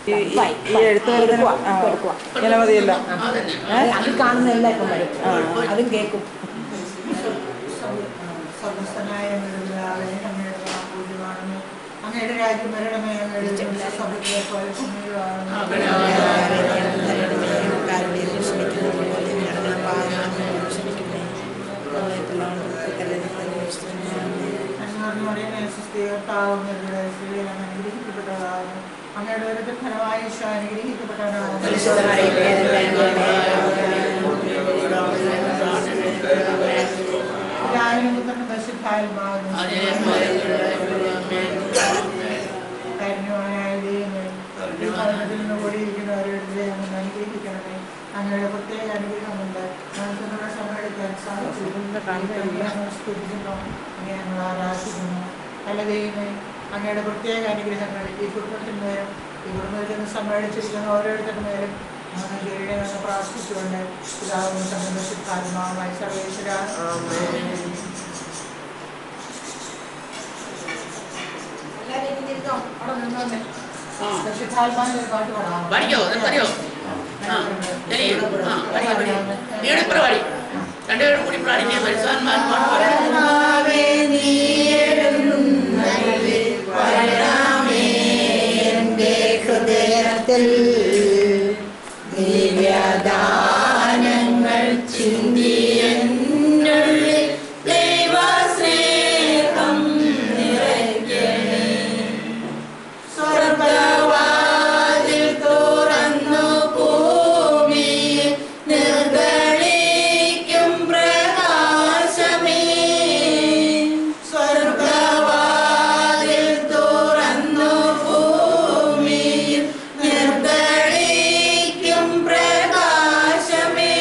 ഈ എഴുത്ത് ഇങ്ങനെ മതിയല്ലോ. അത് കാണുന്ന എല്ലാവർക്കും വരും, അതും കേൾക്കും. സമസ്തനായ അങ്ങയുടെ രാജ്യം വരണമേ, അങ്ങയുടെ സഭയെ പോലെ അനുഗ്രഹിക്കപ്പെട്ടതാകുന്നു. അങ്ങയുടെ ഒരു ഫലമായ അനുഗ്രഹിക്കപ്പെട്ടവനാകുന്നു. കാരുണ്യവാനായ ദൈവമേ, ഈ ഭരണത്തിൽ നിന്ന് ഓടിയിരിക്കുന്നവരുടെ അങ്ങ് അനുഗ്രഹിക്കണമേ. അങ്ങയുടെ പ്രത്യേക അനുഗ്രഹമുണ്ട് നമുക്കിവിടെ സമ്മേളിക്കാൻ സാധിച്ചു. ഞങ്ങൾ ആരാധിക്കുന്നു. നല്ല ദൈവമേ, അങ്ങയുടെ പ്രത്യേക അനുഗ്രഹങ്ങൾ ഈ കുടുംബത്തിന്മേലും ഈ കുടുംബത്തിൽ നിന്ന് സമ്മേളിച്ചിരിക്കുന്ന ഓരോരുത്തരുടെ മേലും ഞങ്ങൾ പ്രാർത്ഥിച്ചുകൊണ്ട് പിതാവിനും സംബന്ധിച്ചാത്മാവുമായി സർവേശ്വര പരിശുദ്ധാത്മാവിന്റെ പാട്ട് പാടാം. ഹൃദയത്തിൽ ദിവ്യദാനങ്ങൾ ചിന്തിയെന്നുള്ളിൽ ദൈവസ്നേഹം നിറയ്ക്കണേ. സ്വർഗവാതിൽ തുറന്നു ഭൂമിയിൽ നിർഗളിക്കും പ്രകാശമേ. സ്വർഗവാതിൽ തുറന്നു ഭൂമിയിൽ നിർഗളിക്കും പ്രകാശമേ.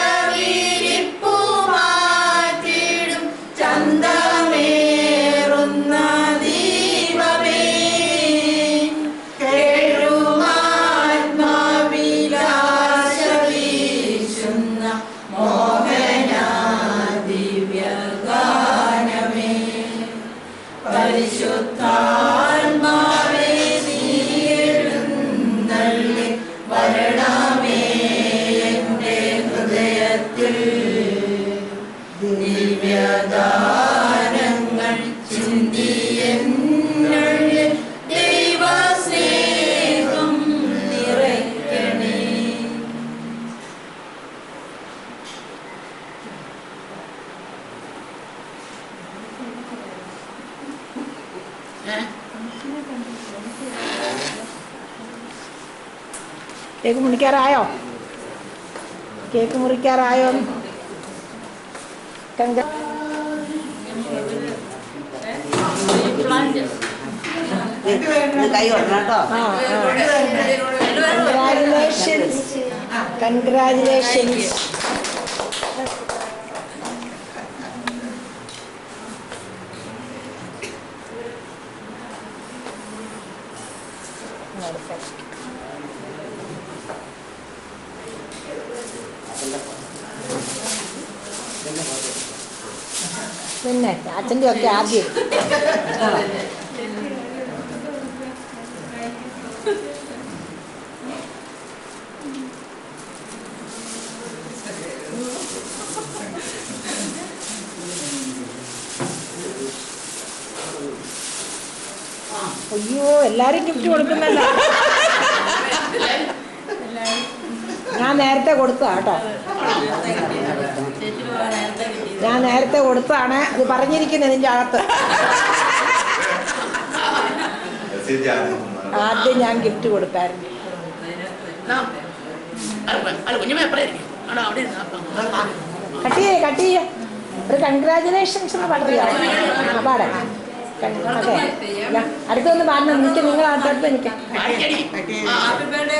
അന്ധകാരവിരിപ്പു മാറ്റിടും ചന്തമേറുന്ന ദീപമേ. കേഴുമാത്മാവിലാശ വീശുന്ന മോഹന ദിവ്യഗാനമേ. പരിശുദ്ധാത്മാവേ നീ എഴുന്നള്ളി വരണമേ എൻ്റെ ഹൃദയത്തിൽ. ദിവ്യദാനങ്ങൾ ചിന്തിയെന്നുള്ളിൽ ദൈവസ്നേഹം നിറയ്ക്കണേ. കേക്ക് മുറിക്കാറായോ? കേക്ക് മുറിക്കാറായോ? Congratulations, congratulations. പിന്നെ അച്ഛൻ്റെ ഒക്കെ ആദ്യം അയ്യോ എല്ലാരും ഗിഫ്റ്റ് കൊടുക്കുന്നല്ല. ഞാൻ നേരത്തെ കൊടുത്തതാ കേട്ടോ, ഞാൻ നേരത്തെ കൊടുത്തതാണ്. അത് പറഞ്ഞിരിക്കുന്നത് ഇതിൻ്റെ അകത്ത്. ആദ്യം ഞാൻ ഗിഫ്റ്റ് കൊടുത്തായിരുന്നു. കട്ടിയേ കട്ടിയേ ഒരു കൺഗ്രാജുലേഷൻസ് എന്ന് പറയാം. പാടെ അതെ, അടുത്തൊന്ന് പാടുന്ന എനിക്ക് നിങ്ങൾ അടുത്ത് എനിക്ക്.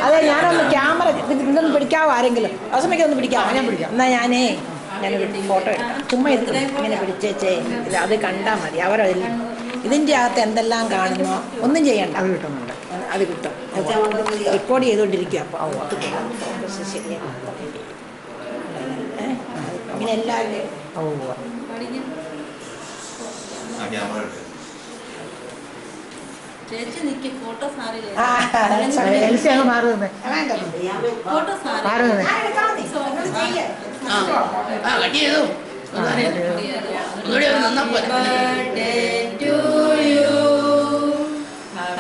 അതെ, ഞാനൊന്ന് ക്യാമറ ഇതൊന്ന് പിടിക്കാവോ ആരെങ്കിലും? ആ സമയത്ത് ഒന്ന് പിടിക്കാവോ? ഞാൻ പിടിക്കാം. എന്നാൽ ഞാനൊരു ഫോട്ടോ എടുക്കാം. ചുമ്മാ ഇത് ഇങ്ങനെ പിടിച്ചേച്ചേ, ഇത് അത് കണ്ടാൽ മതി. അവരതിൽ ഇതിൻ്റെ അകത്ത് എന്തെല്ലാം കാണുന്നോ ഒന്നും ചെയ്യണ്ട, അത് കിട്ടുന്നുണ്ട്. അത് കിട്ടും. റെക്കോർഡ് ചെയ്തുകൊണ്ടിരിക്കുക. അപ്പോൾ അത് ശരിയാണ്. അങ്ങനെ എല്ലാവരും ചേച്ചി നിക്ക് ഫോട്ടോ സാറില്ലേ എൽസി അങ്ങ് മാറുന്നേ ഫോട്ടോ സാറി മാറുന്നേ കട്ട് ചെയ്തു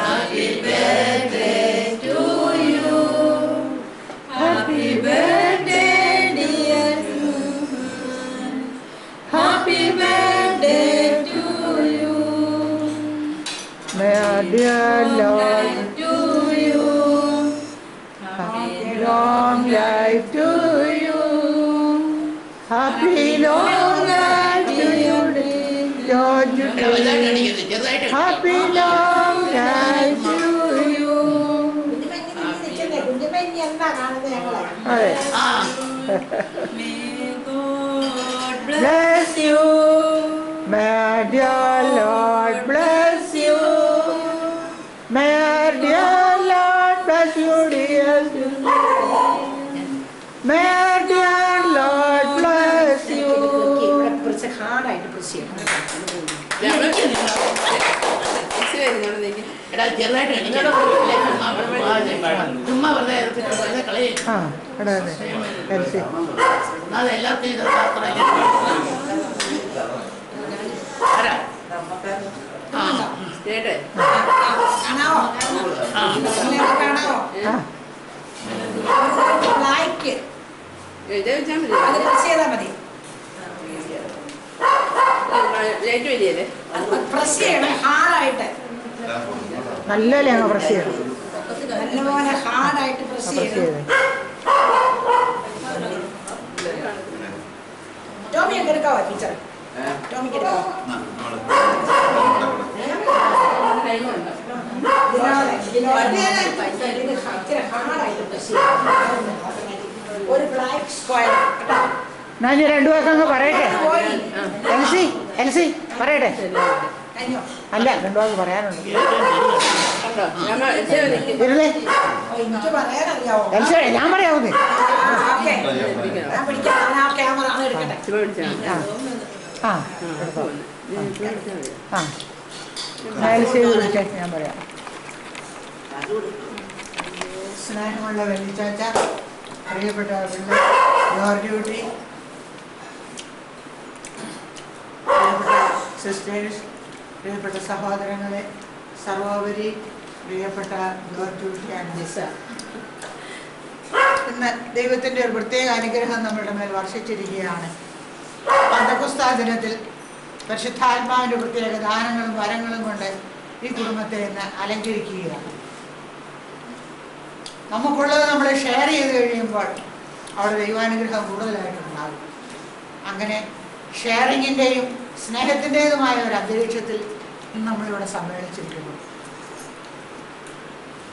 Happy birthday to you. Happy birthday, dear Suhan. Happy birthday to you. May our dear Lord To you. happy long life to you. Happy long life to you, Lord. Happy long life to you. കുഞ്ഞുമഞ്ഞി എന്താ കാണുന്നത് ഞങ്ങള് അതെ. May God Bless you. May our dear Lord bless you. May our dear Lord bless you, dear. May our dear Lord bless you. ഇവിടെ കുറച്ച് ഹാർഡായിട്ട് press ചെയ്യണം എടാ ചെറുതായിട്ട് ചുമ്മാ വെറുതെ കളി ആ എടാ അതെ എൽസി എല്ലാവർക്കും ഇത് കാണാവോ കാണാവോ ആ ബ്ലാക്ക് അതിന് പ്രസ് ചെയ്താൽ മതി പ്രസ് ചെയ്യണം ഹാർഡായിട്ട് നല്ലല്ലേ അങ്ങ് പ്രസ് ചെയ്യണം നല്ലപോലെ ഹാർഡായിട്ട് പ്രസ് പ്രസ് ചെയ്യണം ചെയ്തേ ടോമിയൊക്കെ എടുക്കാവോ ടീച്ചർ ടോമിക്ക് എടുക്കാവോ ഒരു ബ്ലാക്ക് സ്ക്വയർ കേട്ടോ ഞാൻ ഈ രണ്ടു വാക്ക് അങ്ങ് പറയട്ടെ എൽസി എൽസി പറയട്ടെ കഴിഞ്ഞോ അല്ല രണ്ടു വാക്ക് പറയാനുണ്ട് ഇരുന്നേ എനിക്ക് പറയാനറിയാവോ എൽസി ഞാൻ പറയാവുന്നേ ഓക്കെ ഞാൻ പിടിക്കാം ഞാൻ ആ ക്യാമറ അത് എടുക്കട്ടെ ആ ആ എടുത്തോ. ആ ഞാൻ എൽസി വിളിച്ചേ ഞാൻ പറയാം സ്നേഹമുള്ള വെള്ളിച്ചാച്ച പ്രിയപ്പെട്ട ജോർജ് കുട്ടി പ്രിയപ്പെട്ട സിസ്റ്റേഴ്സ് പ്രിയപ്പെട്ട സഹോദരങ്ങളെ സർവോപരി പ്രിയപ്പെട്ട ജോർജ് കുട്ടി ആൻഡ് ജിസ ഇന്ന് ദൈവത്തിൻ്റെ ഒരു പ്രത്യേക അനുഗ്രഹം നമ്മുടെ മേൽ വർഷിച്ചിരിക്കുകയാണ് പെന്തക്കോസ്താ ദിനത്തിൽ പരിശുദ്ധാത്മാവിൻ്റെ പ്രത്യേക ദാനങ്ങളും വരങ്ങളും കൊണ്ട് ഈ കുടുംബത്തെ ഇന്ന് അലങ്കരിക്കുകയാണ് നമുക്കുള്ളത് നമ്മൾ ഷെയർ ചെയ്ത് കഴിയുമ്പോൾ അവിടെ ദൈവാനുഗ്രഹം കൂടുതലായിട്ടുണ്ടാകും അങ്ങനെ ഷെയറിങ്ങിൻ്റെയും സ്നേഹത്തിൻ്റെതുമായ ഒരു അന്തരീക്ഷത്തിൽ ഇന്ന് നമ്മളിവിടെ സമ്മേളിച്ചിരിക്കുന്നു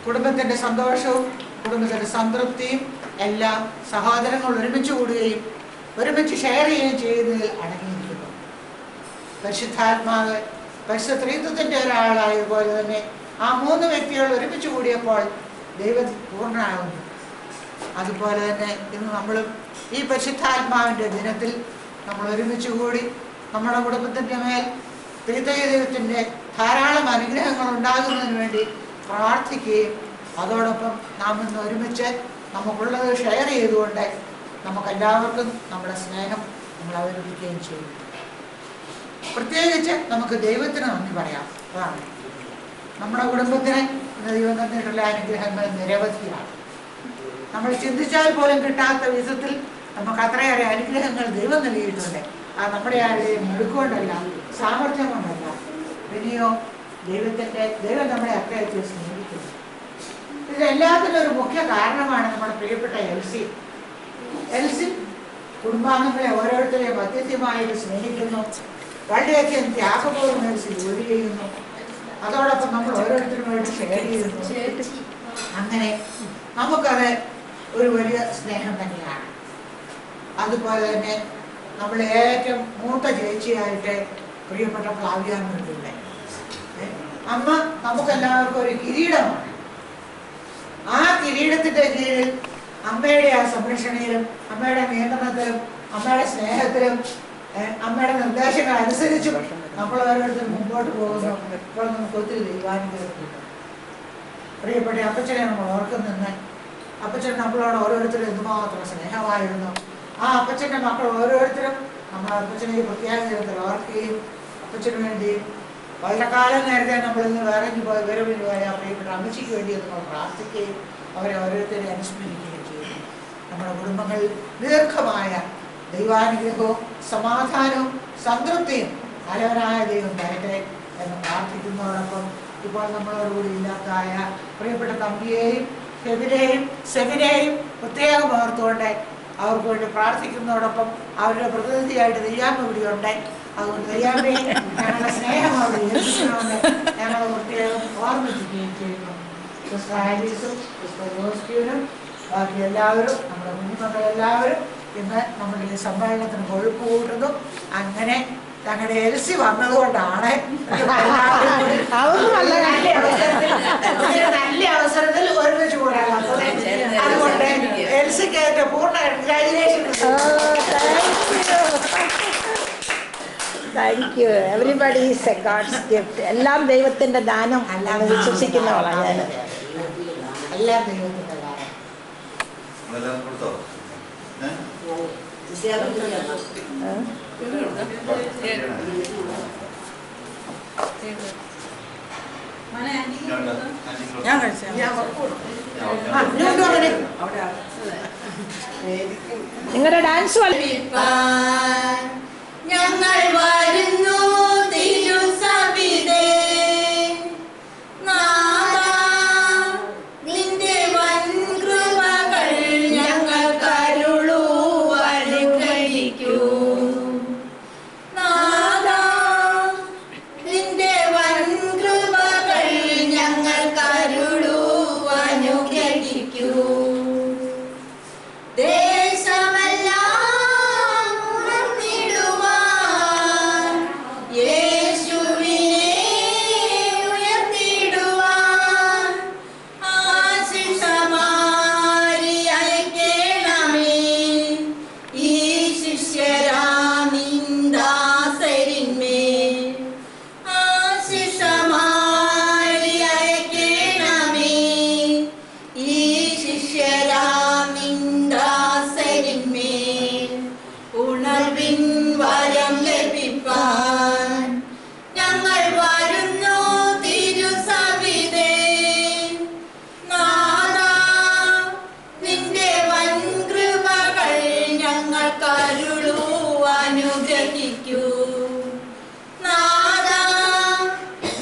കുടുംബത്തിൻ്റെ സന്തോഷവും കുടുംബത്തിൻ്റെ സംതൃപ്തിയും എല്ലാം സഹോദരങ്ങൾ ഒരുമിച്ച് കൂടുകയും ഒരുമിച്ച് ഷെയർ ചെയ്യുകയും ചെയ്യുന്നതിൽ അടങ്ങിയിരിക്കുന്നു പരിശുദ്ധാത്മാവ് പരിശുദ്ധ ത്രിത്വത്തിൻ്റെ ഒരാളായതുപോലെ തന്നെ ആ മൂന്ന് വ്യക്തികൾ ഒരുമിച്ച് കൂടിയപ്പോൾ ദൈവം പൂർണ്ണമാകുന്നു അതുപോലെ തന്നെ ഇന്ന് നമ്മളും ഈ പരിശുദ്ധാത്മാവിൻ്റെ ദിനത്തിൽ നമ്മൾ ഒരുമിച്ച് കൂടി നമ്മുടെ കുടുംബത്തിൻ്റെ മേൽ ത്രിത്വ ദൈവത്തിൻ്റെ ധാരാളം അനുഗ്രഹങ്ങൾ ഉണ്ടാകുന്നതിന് വേണ്ടി പ്രാർത്ഥിക്കുകയും അതോടൊപ്പം നാം ഇന്ന് ഒരുമിച്ച് നമുക്കുള്ളത് ഷെയർ ചെയ്തുകൊണ്ട് നമുക്കെല്ലാവർക്കും നമ്മുടെ സ്നേഹം നമ്മൾ അവതരിപ്പിക്കുകയും ചെയ്യും പ്രത്യേകിച്ച് നമുക്ക് ദൈവത്തിന് നന്ദി പറയാം അതാണ് നമ്മുടെ കുടുംബത്തിന് ദൈവം തന്നിട്ടുള്ള അനുഗ്രഹങ്ങൾ നിരവധിയാണ് നമ്മൾ ചിന്തിച്ചാൽ പോലും കിട്ടാത്ത വിധത്തിൽ നമുക്ക് അത്രയേറെ അനുഗ്രഹങ്ങൾ ദൈവം നൽകിയിട്ടുണ്ട് ആ നമ്മുടെ ആരുടെയും മിടുക്കൊണ്ടല്ല സാമർഥ്യം കൊണ്ടല്ല പിന്നെയോ ദൈവം നമ്മളെ അത്രയത്തിൽ സ്നേഹിക്കുന്നു ഇതെല്ലാത്തിനും ഒരു മുഖ്യ കാരണമാണ് നമ്മുടെ പ്രിയപ്പെട്ട എൽസി കുടുംബാംഗങ്ങളെ ഓരോരുത്തരെയും അത്യന്ത്യമായിട്ട് സ്നേഹിക്കുന്നു വളരെയധികം ത്യാഗപൂർവ്വം എൽസി ജോലി ചെയ്യുന്നു അതോടൊപ്പം നമ്മൾ ഓരോരുത്തരുമായിട്ട് ഷെയർ ചെയ്യുന്നു അങ്ങനെ നമുക്കത് ഒരു വലിയ സ്നേഹം തന്നെയാണ് അതുപോലെ തന്നെ നമ്മൾ ഏറ്റവും മൂത്ത ചേച്ചിയായിട്ട് പ്രിയപ്പെട്ട ഫ്ലാവിയാമ്മയുണ്ട് അമ്മ നമുക്കെല്ലാവർക്കും ഒരു കിരീടമാണ് ആ കിരീടത്തിന്റെ കീഴിൽ അമ്മയുടെ ആ സംരക്ഷണയിലും അമ്മയുടെ നിയന്ത്രണത്തിലും അമ്മയുടെ സ്നേഹത്തിലും അമ്മയുടെ നിർദ്ദേശങ്ങൾ അനുസരിച്ചും നമ്മൾ ഓരോരുത്തരും മുമ്പോട്ട് പോകുന്നു. ഇപ്പോൾ നമുക്ക് ഒത്തിരി ദൈവാനുഗ്രഹം കിട്ടും. പ്രിയപ്പെട്ട അപ്പച്ചനെ നമ്മൾ ഓർക്കുന്നുണ്ട്. അപ്പച്ചൻ നമ്മളോട് ഓരോരുത്തരും എന്തുമാത്രം സ്നേഹമായിരുന്നു. ആ അപ്പച്ചൻ്റെ മക്കൾ ഓരോരുത്തരും നമ്മൾ അപ്പച്ചനെ ഈ പ്രത്യേക ദിനത്തിൽ ഓർക്കുകയും അപ്പച്ചന് വേണ്ടിയും വളരെ കാലം നേരത്തെ നമ്മളിൽ നിന്ന് വേറെഞ്ഞു പോയ വിരവിന് പോയ പ്രിയപ്പെട്ട അമ്മച്ചിക്ക് വേണ്ടി നമ്മൾ പ്രാർത്ഥിക്കുകയും അവരെ ഓരോരുത്തരെ അനുസ്മരിക്കുകയും ചെയ്യുന്നു. നമ്മുടെ കുടുംബങ്ങളിൽ ദീർഘമായ ദൈവാനുഗ്രഹവും സമാധാനവും സംതൃപ്തിയും നല്ലവനായ ദൈവം തരട്ടെ എന്ന് പ്രാർത്ഥിക്കുന്നതോടൊപ്പം ഇപ്പോൾ നമ്മളോടുകൂടി ഇല്ലാത്തായ പ്രിയപ്പെട്ട തമ്പിയെയും സെബിനെയും പ്രത്യേകം ഓർത്തുകൊണ്ട് അവർക്ക് വേണ്ടി പ്രാർത്ഥിക്കുന്നതോടൊപ്പം അവരുടെ പ്രതിനിധിയായിട്ട് ദയ്യാമ്മ ഇവിടെയുണ്ട്. അതുകൊണ്ട് ദയ്യാമ്മയെ ഞങ്ങളുടെ സ്നേഹം അവിടെ ഏൽപ്പിക്കണമെന്ന് ഞങ്ങൾ പ്രത്യേകം ഓർമ്മിപ്പിക്കുകയും ചെയ്യുന്നു. സിസ്റ്റർ ആലീസും സിസ്റ്റർ ജോസ്റ്റിനും ബാക്കി എല്ലാവരും നമ്മുടെ കുഞ്ഞുമക്കളെല്ലാവരും ഇന്ന് നമ്മുടെ ഈ സമ്മേളനത്തിന് കൊഴുപ്പ് കൂട്ടുന്നു. അങ്ങനെ ഞങ്ങളുടെ എൽസി വന്നതുകൊണ്ടാണ് നല്ല അവസരത്തിൽ ഒരുമിച്ച് കൂടാനാകുന്നത്. അതുകൊണ്ട് എൽസിക്ക് ഏറ്റവും പൂർണ്ണ congratulation. Thank you. Everybody is a God's gift. എല്ലാം ദൈവത്തിന്റെ ദാനം എന്ന് വിശ്വസിക്കുന്നവളാണ് ഞാൻ. എല്ലാം ദൈവത്തിന്റെ ദാനം. ഞാൻ കഴിച്ചു. നിങ്ങളുടെ ഡാൻസ് ഞങ്ങൾ വരുന്നു തിരുസവിധേ നാഥാ നിന്റെ വൻകൃപകൾ ഞങ്ങൾക്കരുളൂ അനുഗ്രഹിക്കൂ നാഥാ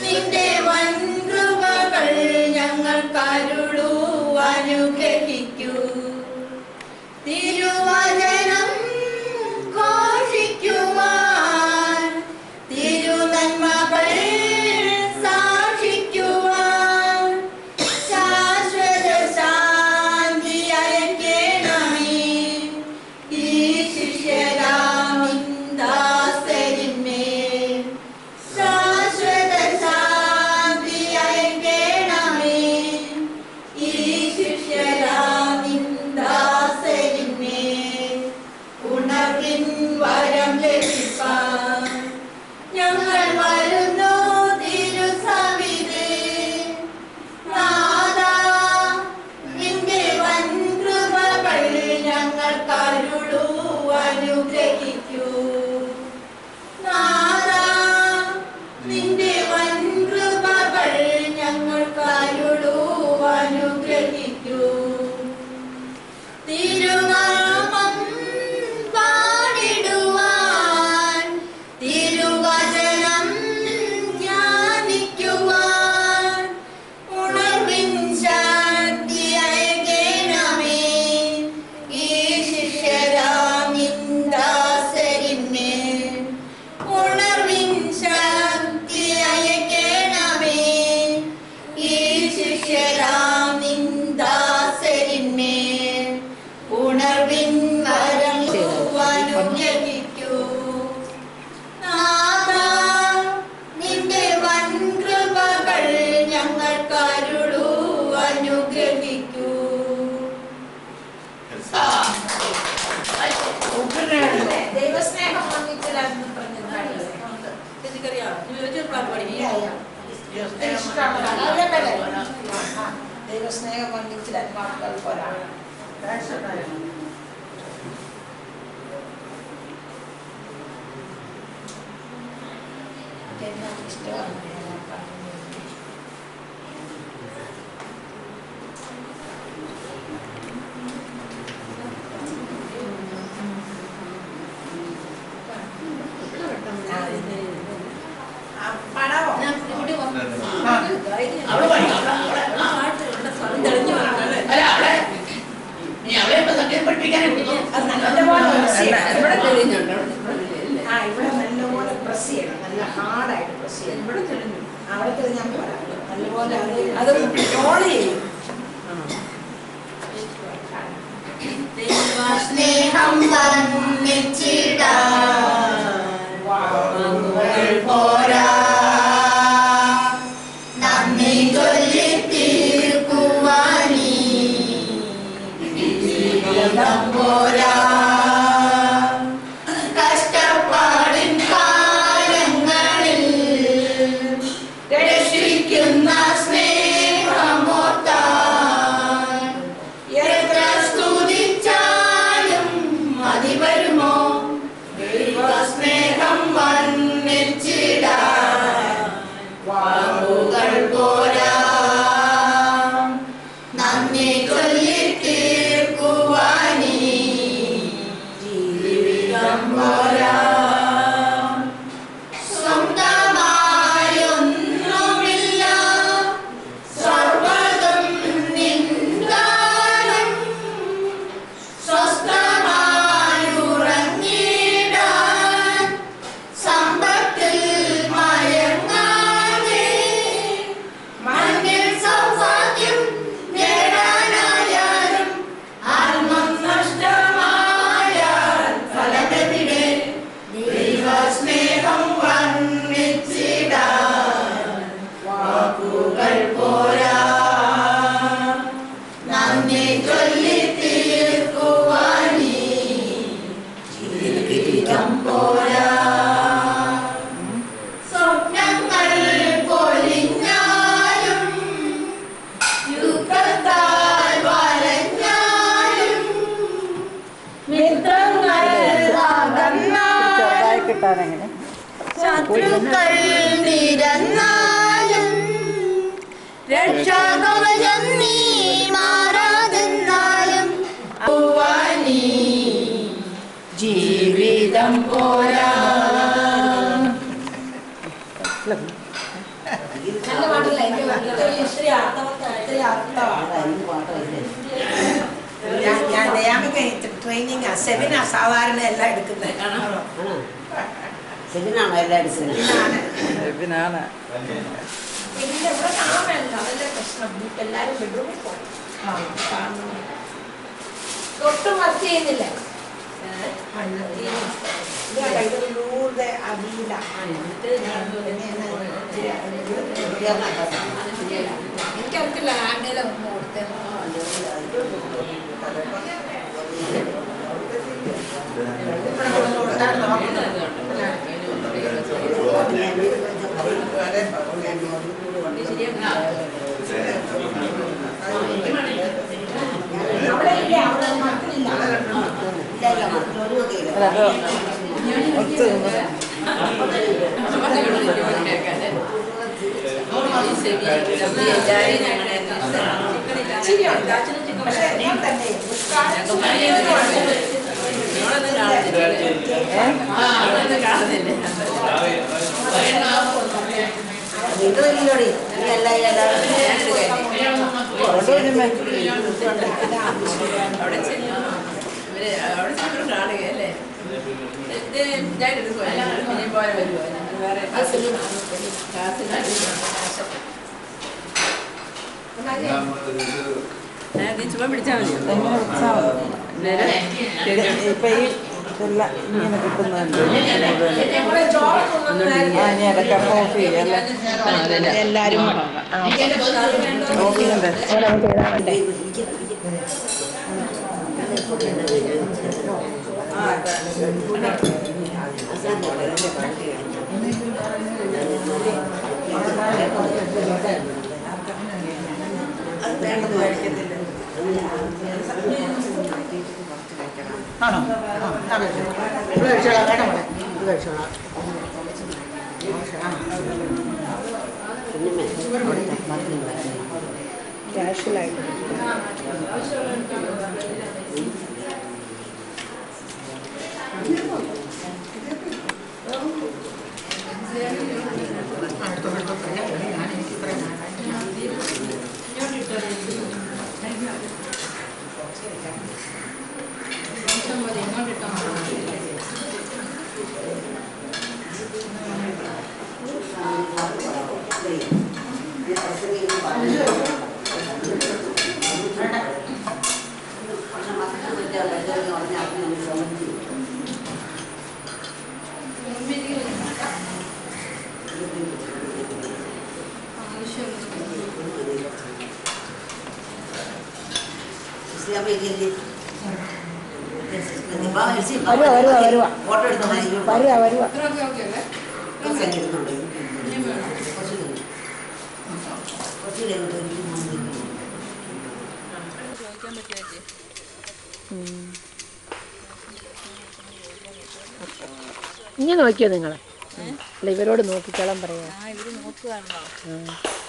നിന്റെ വൻകൃപകൾ ഞങ്ങൾക്കരുളൂ അനുഗ്രഹിക്കൂ തിരുവചനം ഘോഷിക്കുവാൻ തിരുനന്മകൾ സാക്ഷിക്കുവാൻ ശാശ്വത ശാന്തി അയക്കണമേ ഈ ശിഷ്യരാമിന്ദാസരിന്മേൽ ശാശ്വത ശാന്തി അയക്കണമേ ഈ ശിഷ്യരാമിന്ദാസരിന്മേൽ ദൈവസ്നേഹം വന്നിട്ടില്ലാന്ന് പറഞ്ഞത് ദൈവസ്നേഹം വന്നിച്ചില്ല വാക്കുകൾ പോരാണ്. ഇഷ്ടമാണ് അവിടെ പഠിക്കാം. അല്ല അവിടെ നീ അവിടെ ഇപ്പൊ സംഗീതം പഠിപ്പിക്കാനേ കൊടുക്കും. നല്ലപോലെ ഇവിടെ തെളിഞ്ഞുണ്ട്. ഇവിടെ നല്ലപോലെ പ്രസ് ചെയ്യണം. നല്ല ഹാർഡായിട്ട് പ്രസ് ചെയ്യണം. ഇവിടെ തെളിഞ്ഞു. അവിടെ തെളിഞ്ഞാൽ പോരാ. നല്ലപോലെ അത് റോൾ ചെയ്യും. സ്നേഹം വന്നിച്ചിടാൻ വാക്കുകൾ പോരാ, നന്ദി ചൊല്ലി തീർക്കുവാനീ ജീവിതം പോരാ. കഷ്ടപ്പാടിൻ കാലങ്ങളിൽ രക്ഷിക്കുന്ന സ്നേഹമോർത്താൻ എത്ര സ്തുതിച്ചാലും മതി വരുമോ? ദൈവസ്നേഹം വന്നിച്ചിടാൻ വാക്കുകൾ പോരാ, നന്ദി ചൊല്ലി തീർക്കുവാനീ ജീവിതം പോരാ. സ്വന്തമായൊന്നുമില്ല, സർവ്വതും നിന്ദാനം, സ്വസ്ഥമായുറങ്ങിടാൻ സമ്പത്തിൽ മയങ്ങാതെ, മണ്ണിൽ സൗഭാഗ്യം നേടാനായാലും ആത്മം നഷ്ടമായാൽ ഫലമെവിടെ? ദൈവസ്നേഹം വന്നിച്ചിടാൻ വാക്കുകൾ പോരാ, നന്ദി ചൊല്ലി തീർക്കുവാനീ ജീവിതം പോരാ. സ്വപ്നങ്ങൾ പൊലിഞ്ഞാലും യുദ്ധത്താൽ വലഞ്ഞാലും മിത്രങ്ങൾ അകന്നാലും ചെറുതായി കിട്ടാനെങ്ങനെ ശത്രുക്കൾ നിരന്നാലും രക്ഷാകവചം നീ മാറാതെന്നാലും പോവാനീ ജീവിതം പോരാ. നല്ല പാടില്ല. ഇത്തിരി അർത്ഥമാണ്. ഞാൻ ദയാമിക ട്രെയിനിങ് സെമിനാർ സാധാരണ എല്ലാം എടുക്കുന്നത്. സെമിനാണോ എല്ലാം എടുക്കുന്നത്? ഇതിനാണ് പിന്നെ ഇവിടെ കാണാമല്ലോ, അതല്ലേ പ്രശ്നം. എല്ലാവരും ബെഡ്റൂമിൽ പോകണം. ഒട്ടും വർക്ക് ചെയ്യുന്നില്ല. ലൂടെ അടിയില എനിക്കറിയില്ല. ആണ്ടേലെ ഒന്ന് കൊടുത്തേ. അവിടെ ഇല്ല, അവിടെ മക്കളില്ല. അത് ഒത്ത് പക്ഷേ ഞാൻ തന്നെ ഇത് വലിയോടി ചുമ്മാ പിടിച്ചാൽ മതി. എങ്ങനെ വെച്ചാൽ ഇപ്പൊ ഈ ഇതെല്ലാം ഇങ്ങനെ കിട്ടുന്നുണ്ട്. ഞാൻ ഇടയ്ക്ക് ഓഫ് ചെയ്യല്ലേ എല്ലാരും ഓഫ് ചെയ്യണ്ടേ? ആണോ? ആ കഴിച്ചോളാം. ഇത് കഴിച്ചോളാം. വേണ്ട മോളെ, ഇത് കഴിച്ചോളാം. ക്യാഷ്വലായിട്ട് വരുവാ. ഇങ്ങനെ നോക്കിയോ നിങ്ങളെ? അല്ല ഇവരോട് നോക്കിക്കോളാൻ പറയാ.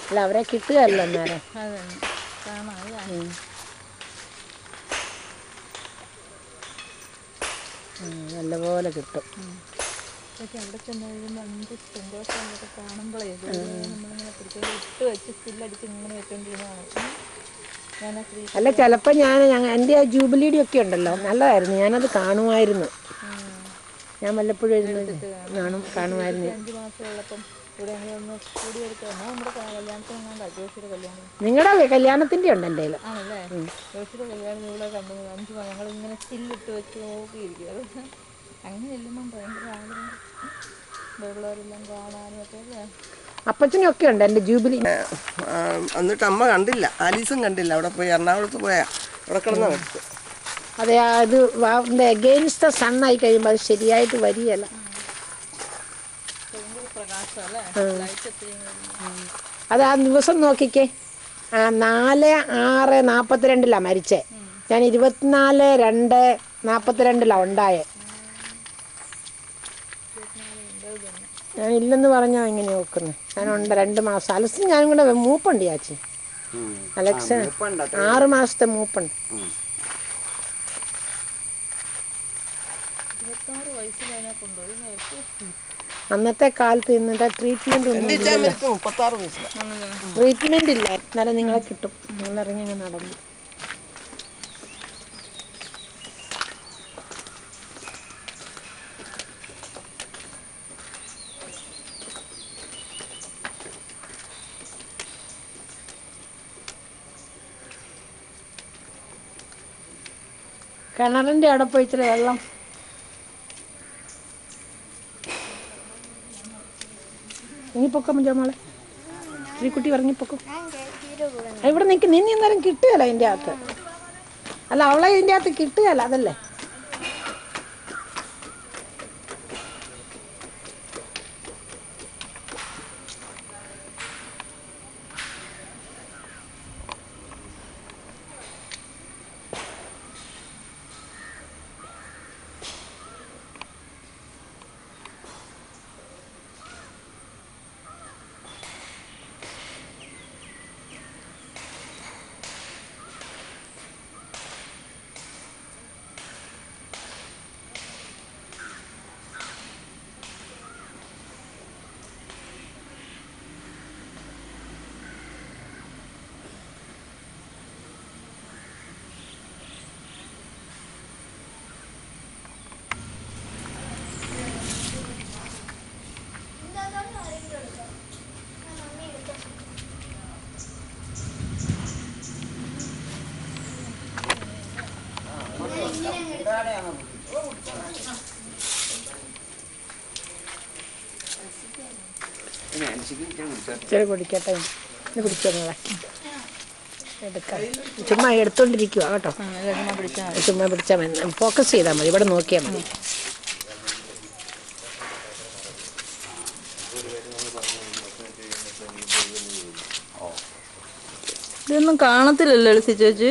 അല്ല അവരെ കിട്ടുകയല്ലോ അന്നേരം. നല്ലപോലെ കിട്ടും. അവിടെ ചെന്ന് കഴിയുമ്പോൾ എന്ത് സന്തോഷമൊക്കെ കാണുമ്പോഴേ നമ്മളിങ്ങനെ പ്രത്യേകം ഇട്ട് വെച്ച് സ്റ്റില്ലടിച്ച് ഇങ്ങനെ വെച്ചോണ്ടിരുന്നതാണ്. അല്ല ചിലപ്പോൾ ഞാൻ എൻ്റെ ആ ജൂബിലിയുടെ ഒക്കെ ഉണ്ടല്ലോ നല്ലതായിരുന്നു, ഞാനത് കാണുമായിരുന്നു. ഞാൻ വല്ലപ്പോഴും കാണുമായിരുന്നു. 5 മാസമുള്ളപ്പം ഇവിടെ ഒന്ന് കൂടിയെടുത്ത് നമ്മുടെ കല്യാണത്തിന് ജോഷിയുടെ കല്യാണം, നിങ്ങളുടെ കല്യാണത്തിൻ്റെ ഉണ്ട് എൻ്റെ കയ്യിൽ. ആണല്ലേ? ജോഷിയുടെ കല്യാണം ഇവിടെ കണ്ടു 5 ഞങ്ങളിങ്ങനെ സ്റ്റില്ലിട്ട് വെച്ച് നോക്കിയിരിക്കും. അത് അങ്ങനെ എല്ലാം ഭയങ്കര ആഗ്രഹം ഉള്ളവരെല്ലാം കാണാനും ഒക്കെ അല്ലേ. അപ്പച്ചനൊക്കെ ഉണ്ട് എൻ്റെ ജൂബിലി. എന്നിട്ട് അമ്മ കണ്ടില്ല, ആലീസും കണ്ടില്ല. അവിടെ പോയി എറണാകുളത്ത് പോയാ അവിടെ കിടന്ന വെച്ചു. അതെ, അത് എഗെയിൻസ്റ്റ് ദ സൺ ആയി കഴിയുമ്പോൾ അത് ശരിയായിട്ട് വരികയല്ല. അത് ആ ദിവസം നോക്കിക്കേ, 4/6/42 മരിച്ചേ. ഞാൻ 24/2/42 ഉണ്ടായേ. ഞാൻ ഇല്ലെന്ന് പറഞ്ഞാൽ ഇങ്ങനെ നോക്കുന്നത്. ഞാനുണ്ട് 2 മാസം. അലക്സിന് ഞാനും കൂടെ മൂപ്പുണ്ട് ചാച്ചി. അലക്സ് 6 മാസത്തെ മൂപ്പുണ്ട്. അന്നത്തെ കാലത്ത് ഇന്നത്തെ ട്രീറ്റ്മെന്റ് ഒന്നും ഇല്ല. ട്രീറ്റ്മെന്റ് ഇല്ല. എന്നാലും നിങ്ങളെ കിട്ടും. നിങ്ങളിറങ്ങി അങ്ങ് നടന്നു. കിണറിൻ്റെ അവിടെ പോയി ഇച്ചിരി വെള്ളം. ഇറങ്ങിപ്പൊക്കം മോളെ, കുട്ടി ഇറങ്ങിപ്പൊക്കും. ഇവിടെ നിൽക്ക്, അന്നേരം കിട്ടുകയല്ല ഇതിൻ്റെ അകത്ത്. അല്ല അവളെ ഇതിൻ്റെ അകത്ത് കിട്ടുകയല്ല, അതല്ലേ. ഇച്ചിരി കുടിക്കട്ടെ. ഇത് പിടിച്ചോ നിങ്ങളെ, എടുക്കാം. ചുമ്മാ എടുത്തോണ്ടിരിക്കുക കേട്ടോ. ചുമ്മാ പിടിച്ചാൽ മതി, ഫോക്കസ് ചെയ്താൽ മതി, ഇവിടെ നോക്കിയാൽ മതി. ഇതൊന്നും കാണത്തില്ലല്ലോ എൽസി ചേച്ചി.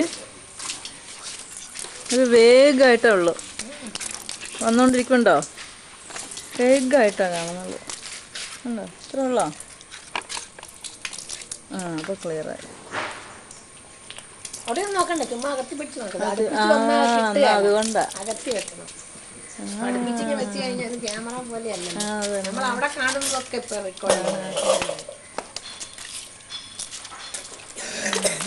ഇത് വേഗമായിട്ടേ ഉള്ളൂ. വന്നുകൊണ്ടിരിക്കുന്നുണ്ടോ? വേഗമായിട്ടാണ് കാണുന്നുള്ളൂ. ഉണ്ടോ? ഇത്ര ഉള്ളോ? ആ അപ്പോൾ ക്ലിയറായി. അവിടെ നോക്കണ്ടേ, ചുമ്മാ അകത്തി പിടിച്ച് നോക്കണം. അതുകൊണ്ടാ അകത്തി വെക്കണം. പഠിപ്പിച്ചിങ്ങനെ വെച്ച് കഴിഞ്ഞാൽ അത് ക്യാമറ പോലെയല്ല. നമ്മൾ അവിടെ കാണുന്നതൊക്കെ ഇപ്പൊ റെക്കോർഡ്.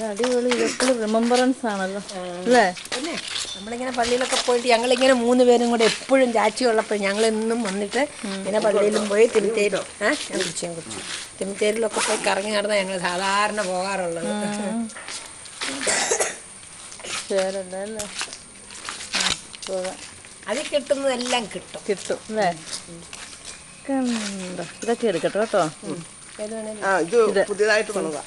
അടിപൊളി. ഇതൊക്കെ റിമംബറൻസ് ആണല്ലോ അല്ലേ? പിന്നെ നമ്മളിങ്ങനെ പള്ളിയിലൊക്കെ പോയിട്ട് ഞങ്ങളിങ്ങനെ 3 പേരും കൂടെ എപ്പോഴും ചാച്ചി ഉള്ളപ്പോൾ ഞങ്ങളെന്നും വന്നിട്ട് ഇങ്ങനെ പള്ളിയിലും പോയി തിരുത്തേരും. ഞാൻ കുറിച്ചു തിരുത്തേരിലൊക്കെ പോയി കറങ്ങി നടന്ന ഞങ്ങൾ സാധാരണ പോകാറുള്ളത്. ശരിയല്ലേ? പോകാം. അതിൽ കിട്ടുന്നതെല്ലാം കിട്ടും അല്ലേ? കണ്ടോ? ഇതൊക്കെ എടുക്കട്ടെ കേട്ടോ. ഇത് പുതിയതായിട്ട് പണിതാ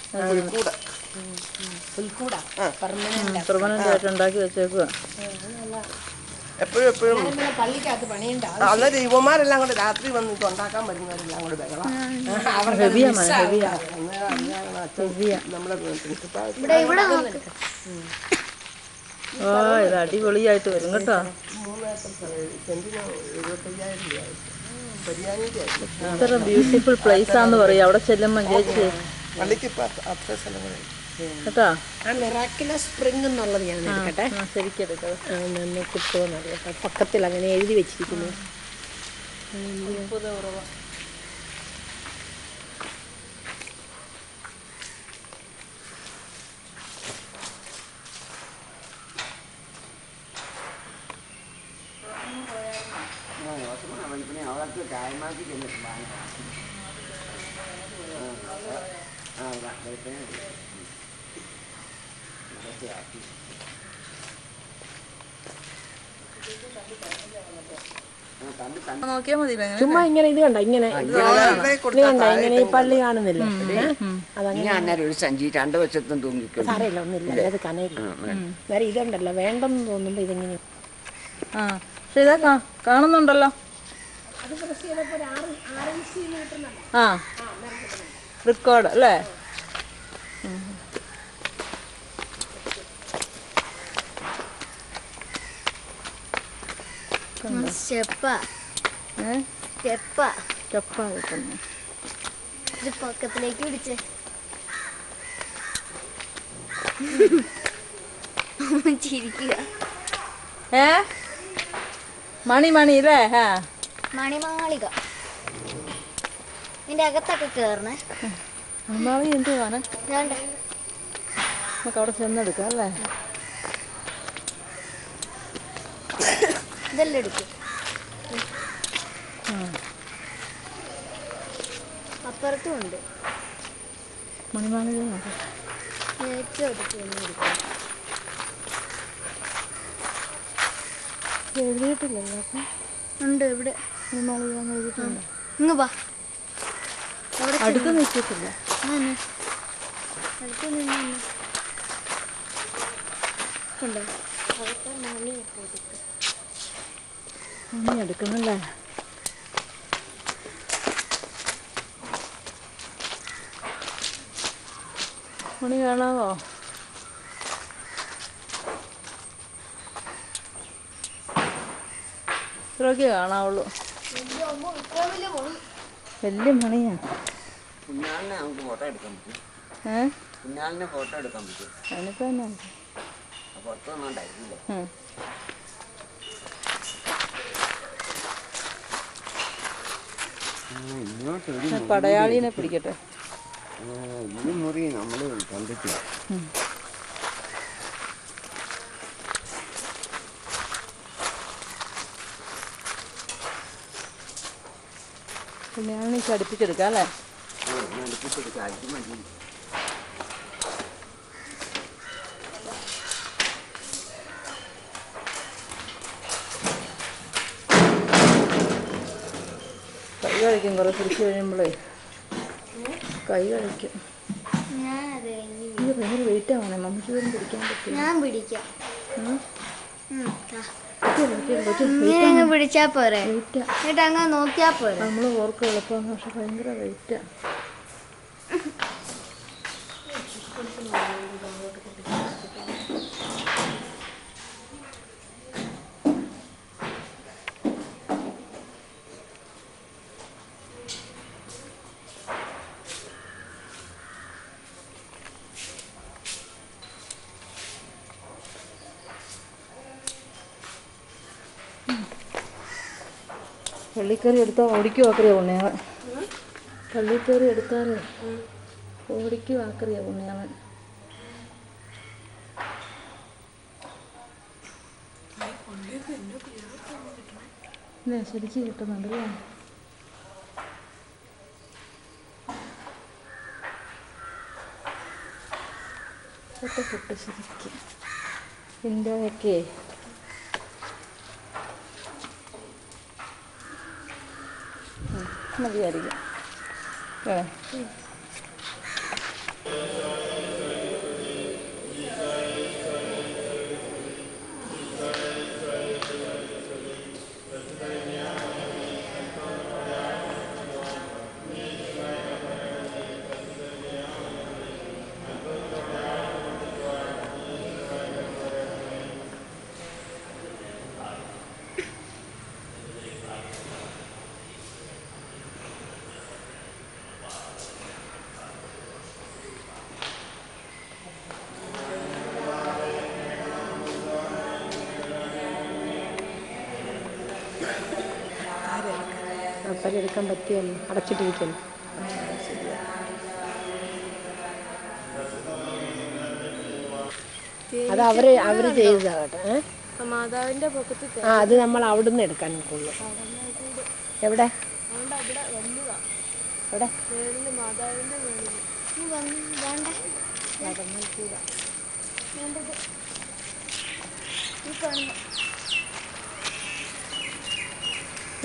പെർമനന്റ് ആയിട്ട് ഉണ്ടാക്കി വെച്ചേക്കുക. എപ്പോഴും പള്ളിക്കകത്ത് പണിയുണ്ട്. അന്നേരം യുവമാരെല്ലാം കൂടെ രാത്രി വന്നിട്ട് ഉണ്ടാക്കാൻ വരുന്നവരെല്ലാം കൂടെ ബഹളാ. നമ്മളെ ഓ ഇത് അടിപൊളിയായിട്ട് വരും കേട്ടോ. 75,000 ഇത്ര ബ്യൂട്ടിഫുൾ പ്ലേസ് ആന്ന് പറയാം. അവിടെ ചെല്ലുമ്പോൾ ചേച്ചി പള്ളിക്ക് അത്ര സ്ഥലങ്ങൾ കേട്ടോ. ആ മിറാക്കുലസ് സ്പ്രിംഗ് എന്നുള്ളത് ഞാൻ എടുക്കട്ടെ. ശരിക്കും എടുക്കാം. കിട്ടുമെന്നറിയാം. പക്കത്തിൽ അങ്ങനെ എഴുതി വെച്ചിരിക്കുന്നു. അവർക്ക് ചായമാക്കി ചെന്നിട്ടുണ്ടാകും. നോക്കിയാൽ മതി. ചുമ്മാ ഇങ്ങനെ ഇത് കണ്ട ഇങ്ങനെ ഇങ്ങനെ ഈ പള്ളി കാണുന്നില്ല. അന്നേരം ഒരു സഞ്ചി 2 വശത്തും തൂങ്ങിക്കും. സാരമില്ല, ഒന്നുമില്ല, അത് കനയില്ല. വേറെ ഇതുണ്ടല്ലോ വേണ്ടെന്ന് തോന്നുമ്പോ ഇതെങ്ങനെ. പക്ഷെ ഇതാ കാണുന്നുണ്ടല്ലോ. ആ റെക്കോർഡ് അല്ലേ? പക്കത്തിലേക്ക് പിടിച്ചേ. ചിരിക്കുക. മണി അല്ലേ? മണിമാളിക. ഇതിന്റെ അകത്തൊക്കെ കേറണേ. മണിമാളി എന്തുവാണ്? നമുക്ക് അവിടെ ചെന്നെടുക്കാം അല്ലേ? ഇതെല്ലാം എടുക്കും. അപ്പുറത്തും ഉണ്ട് മണിമാളിക. ഏറ്റവും എടുക്കും. എഴുതിയിട്ടില്ലല്ലോ. ഉണ്ട് ഇവിടെ. മണിമാളിക എഴുതിയിട്ടുണ്ട്. ഇങ്ങ് വാ. അടുത്ത് നിൽക്കത്തില്ല. അടുത്ത് നിന്ന് മണി എടുക്കണല്ലേ? മണി കാണാമോ? ഇത്രയൊക്കെ കാണാവുള്ളൂ. വലിയ മണിയാ. കുഞ്ഞാലിനെ നമുക്ക് ഫോട്ടോ എടുക്കാൻ പറ്റും. കുഞ്ഞാലിനെ ഫോട്ടോ എടുക്കാൻ പറ്റും. അതിനിപ്പോ തന്നെ പുറത്തൊന്നും ഉണ്ടായിരുന്നില്ല. പടയാളിനെ പിടിക്കട്ടെ. ഈ മുറി നമ്മള് കണ്ടിട്ടില്ല. പടയാളി അടുപ്പിച്ചെടുക്കാം അല്ലേ? അടുപ്പിച്ചെടുക്കാം. അത് മതി. കൈ കഴിക്കും. കുറേ പിടിച്ച് കഴിയുമ്പോഴേ കൈ കഴിക്കും. ഇത് ഭയങ്കര വെയിറ്റ് ആവണേ. മമ്മിക്ക് പോലും പിടിക്കാൻ പറ്റും. ഞാൻ പിടിക്കാം. പിടിച്ചാ പോരെ. എന്നിട്ട് അങ്ങ് നോക്കിയാ പോരെ. നമ്മള് ഓർക്കും എളുപ്പമാണ്, പക്ഷെ ഭയങ്കര വെയിറ്റാ. പള്ളിക്കറി എടുത്താൽ ഓടിക്കും ആക്കറിയാ പുണ്യാളൻ. പള്ളിക്കറി എടുത്താലേ ഓടിക്കും ആക്കറിയാ പുണ്യാളൻ. ശരിക്കും കിട്ടുന്നുണ്ടല്ലേ. പൊട്ട് ശരിക്കും വിൻഡോയൊക്കെ മതിയായിരിക്കും. എടുക്കാൻ പറ്റിയല്ലോ, അടച്ചിട്ടിരിക്കല്ലോ. അത് അവര് ചെയ്തതാ കേട്ടോ. മാതാവിന്റെ പൊക്കത്തിൽ അത് നമ്മൾ അവിടുന്ന് എടുക്കാൻ നോക്കുള്ളൂ. എവിടെ എവിടെ മാതാവിന്റെ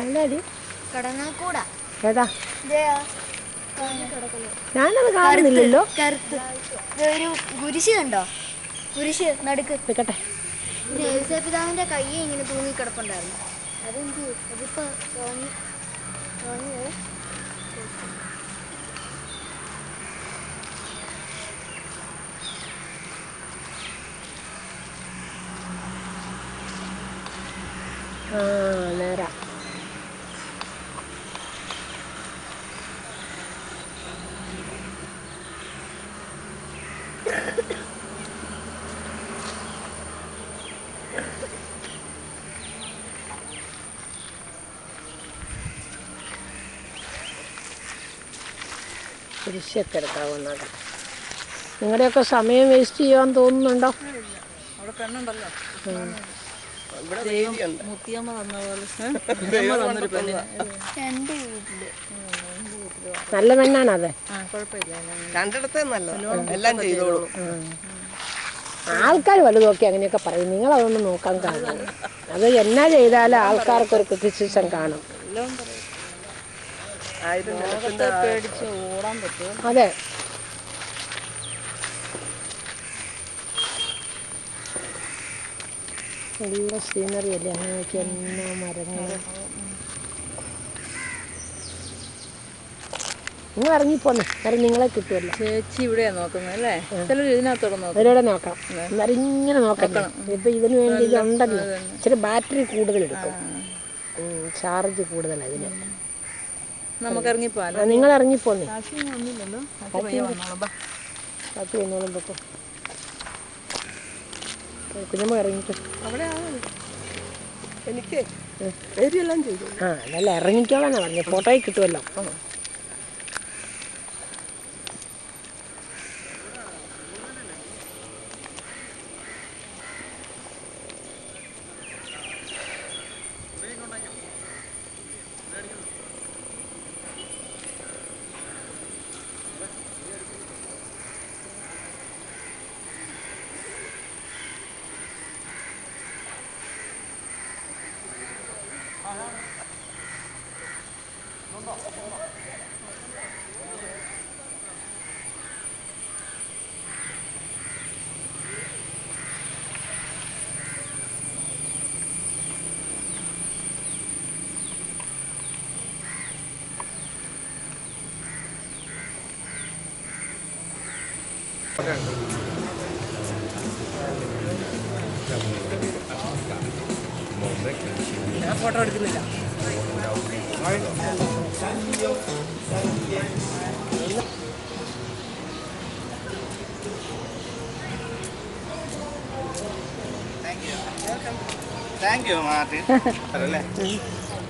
നല്ലടി കടങ്ങാക്കൂടാ. ഏതാ? ഞാനത് കാണുന്നില്ലല്ലോ. ഒരു കുരിശ് കണ്ടോ? കുരിശ് നടുക്ക് നിൽക്കട്ടെ. യേശുപിതാവിന്റെ കൈ ഇങ്ങനെ തൂങ്ങിക്കിടപ്പുണ്ടായിരുന്നു. അതെന്ത് അതിപ്പോ നേരാ. കുരിശൊക്കെ എടുക്കാവുന്നത്. നിങ്ങളുടെയൊക്കെ സമയം വേസ്റ്റ് ചെയ്യാൻ തോന്നുന്നുണ്ടോ? അവിടെ പെണ്ണുണ്ടല്ലോ, മുത്തിയമ്മ തന്ന പോലെ തന്നൊരു പെണ്ണിന്. നല്ല പെണ്ണാണത്. രണ്ടിടത്തെ നല്ല എല്ലാം ചെയ്തോളൂ. ആൾക്കാർ വലുതൊക്കെ അങ്ങനെയൊക്കെ പറയും. നിങ്ങളതൊന്നും നോക്കാൻ കാണും. അത് എന്നാ ചെയ്താലും ആൾക്കാർക്കൊരു ക്രിറ്റിസിസം കാണും. പേടിച്ച് ഓടാൻ പറ്റുമോ? അതെ. നല്ല സീനറി അല്ലേ, അങ്ങനെയൊക്കെ എന്നാ മരങ്ങൾ. നിങ്ങൾ ഇറങ്ങിപ്പോന്നെ, അന്നേരം നിങ്ങളെ കിട്ടുമല്ലോ. ചേച്ചി ഇവിടെയാ നോക്കുന്നത് അല്ലേ? ചിലർ ഇതിനകത്തോടെ നോക്കും. അതിലൂടെ നോക്കാം. അന്നേരം ഇങ്ങനെ നോക്കണം. ഇപ്പം ഇതിന് വേണ്ടി ഇതുണ്ടല്ലോ, ഇച്ചിരി ബാറ്ററി കൂടുതലെടുക്കും, ചാർജ് കൂടുതലാണ് ഇതിന്. നമുക്ക് ഇറങ്ങിപ്പോവാലോ. നിങ്ങൾ ഇറങ്ങിപ്പോന്നേ. ഒന്നുമില്ലല്ലോ, കാപ്പി വന്നോളും. പൊക്കോ കുഞ്ഞമ്മ ഇറങ്ങിക്കോ. അവിടെ എനിക്ക് ഏരിയെല്ലാം ചെയ്തു. അതല്ല ഇറങ്ങിക്കോളാന്നാ പറഞ്ഞു. ഫോട്ടോയിൽ കിട്ടുമല്ലോ. ഞാൻ ഫോട്ടോ എടുക്കുന്നില്ല. Thank you Martin.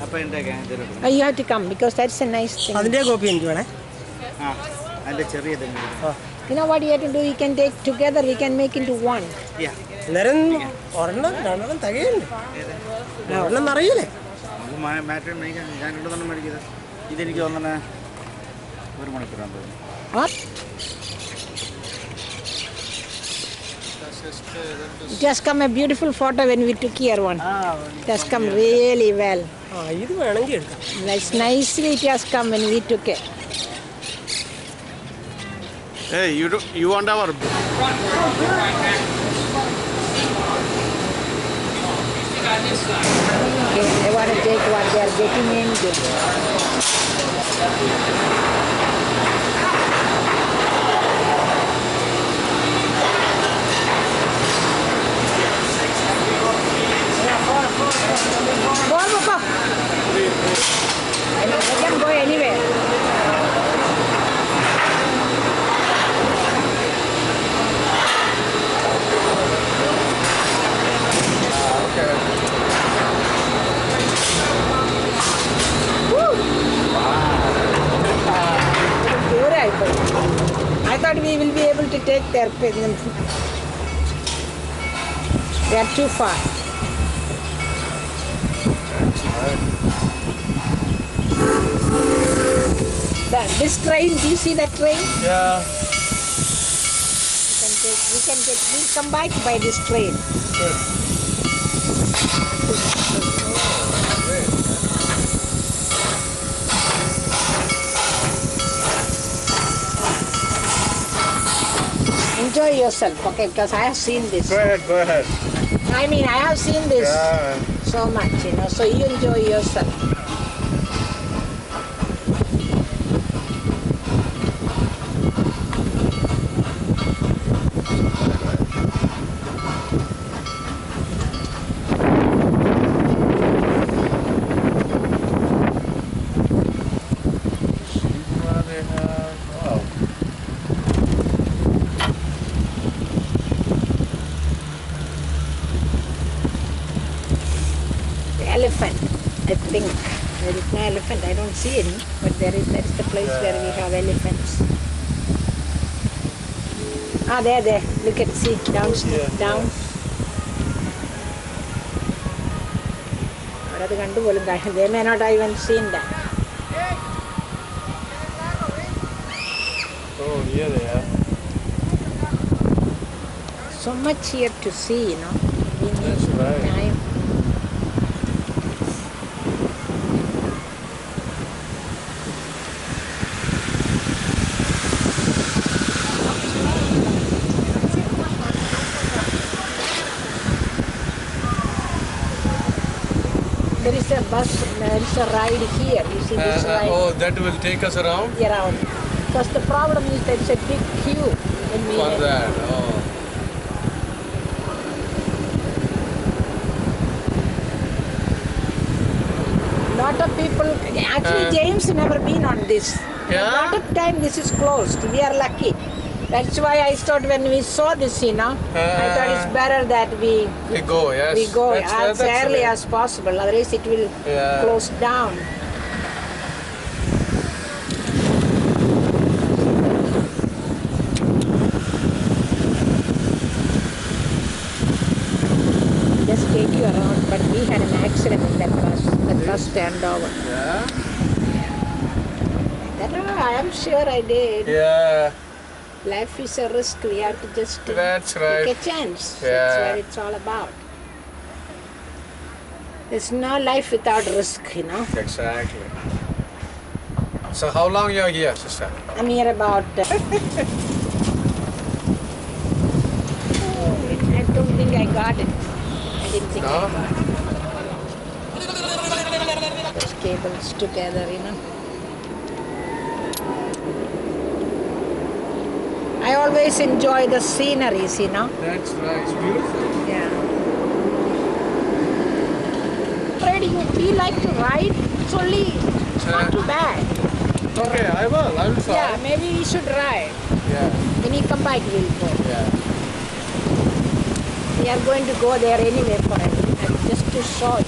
അപ്പോൾ എൻ്റെ cancer You have to come because that's a nice thing. അതിൻ്റെ കോപ്പി എനിക്ക് വേണേ. ആ അതിൻ്റെ ചെറിയ You know what you have to do? You can take together, we can make into one. അന്നേരം ഒരെണ്ണം രണ്ടെണ്ണം തികയുണ്ട്. ഒരെണ്ണം അറിയില്ലേ? നമുക്ക് മാറ്റം മേടിക്കാൻ ഞാൻ രണ്ടെണ്ണം മേടിക്കുന്നത്. ഇതെനിക്ക് തോന്നണ 1 മണിക്കൂറാണ് തോന്നുന്നു. What? It has come a beautiful photo when we took here one. It has come really well. ഇത് വേണമെങ്കിൽ എടുക്കാം. That's nicely it has come when we took it. Hey, you want our Okay, I want to take what they are getting into. Go. I can go anywhere. I thought we will be able to take their payment. They are too far. This train, do you see that train? Yeah. We'll come back by this train. Good. Enjoy yourself, okay? Because I have seen this. Go ahead. I mean, I have seen this so much, so you enjoy yourself. Elephant, I think. There is no elephant. I don't see any, but that is the place where we have elephants. There. Look at, see, down. They may not have even seen that. Oh, here they are. So much here to see, We need That's right. time. There is a bus, there is a ride here. You see this ride? Oh, that will take us around? Around. Because the problem is there is a big queue when we For that, oh. Lot of people, actually James never been on this. Yeah? A lot of time this is closed. We are lucky. That's why I thought when we saw this, I thought it's better that we go, yes. we go That's as early as possible. Otherwise it will close down. Just take you around, but we had an accident in that bus. That bus turned over. Yeah? I am sure I did. Yeah. Life is a risk. We have to just That's right. take a chance. Yeah. That's what it's all about. There's no life without risk, Exactly. So how long you are here, sister? I'm here about... I don't think I got it. I didn't think I No? got it. Those cables together, I always enjoy the sceneries, That's right. It's beautiful. Yeah. Fred, you like to ride? It's only not too bad. Okay, I will try. Yeah, maybe we should ride. Yeah. When you come back, we'll go. Yeah. We are going to go there anyway for it. Just to to show you.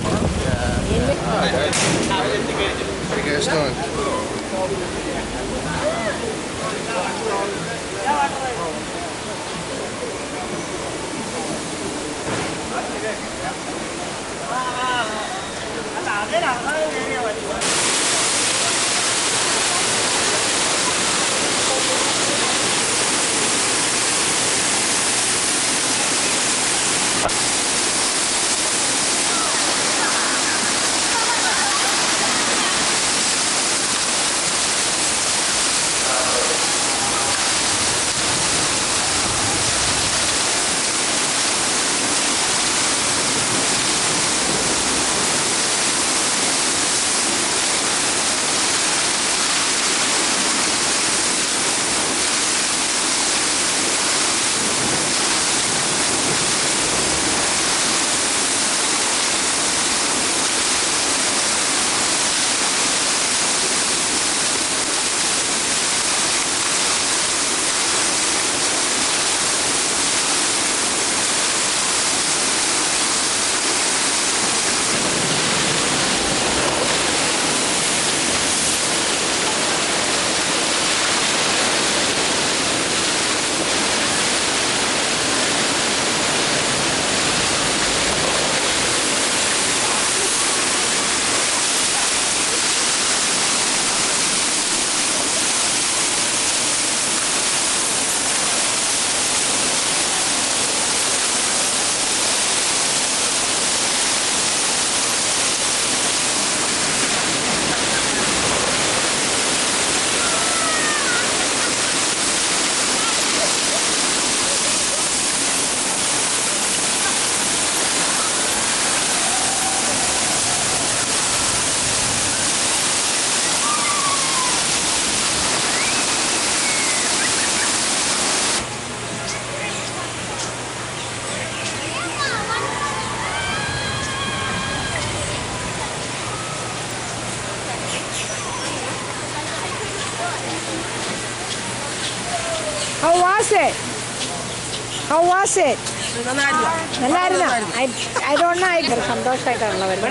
How was it? How was it? നല്ലായിരുന്നോ? I don't know. ഭയങ്കര സന്തോഷമായിട്ടാണല്ലോ വരുന്നത്.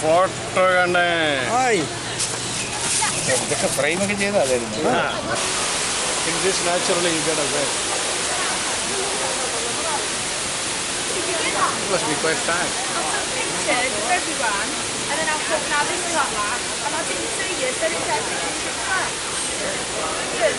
Photo കണ്ടേ ഇതൊക്കെ ഫ്രെയിമൊക്കെ ചെയ്തായിരുന്നു. Naturally must be quite fun. And then I'll put now this is like that. And I didn't see you, so it's actually good.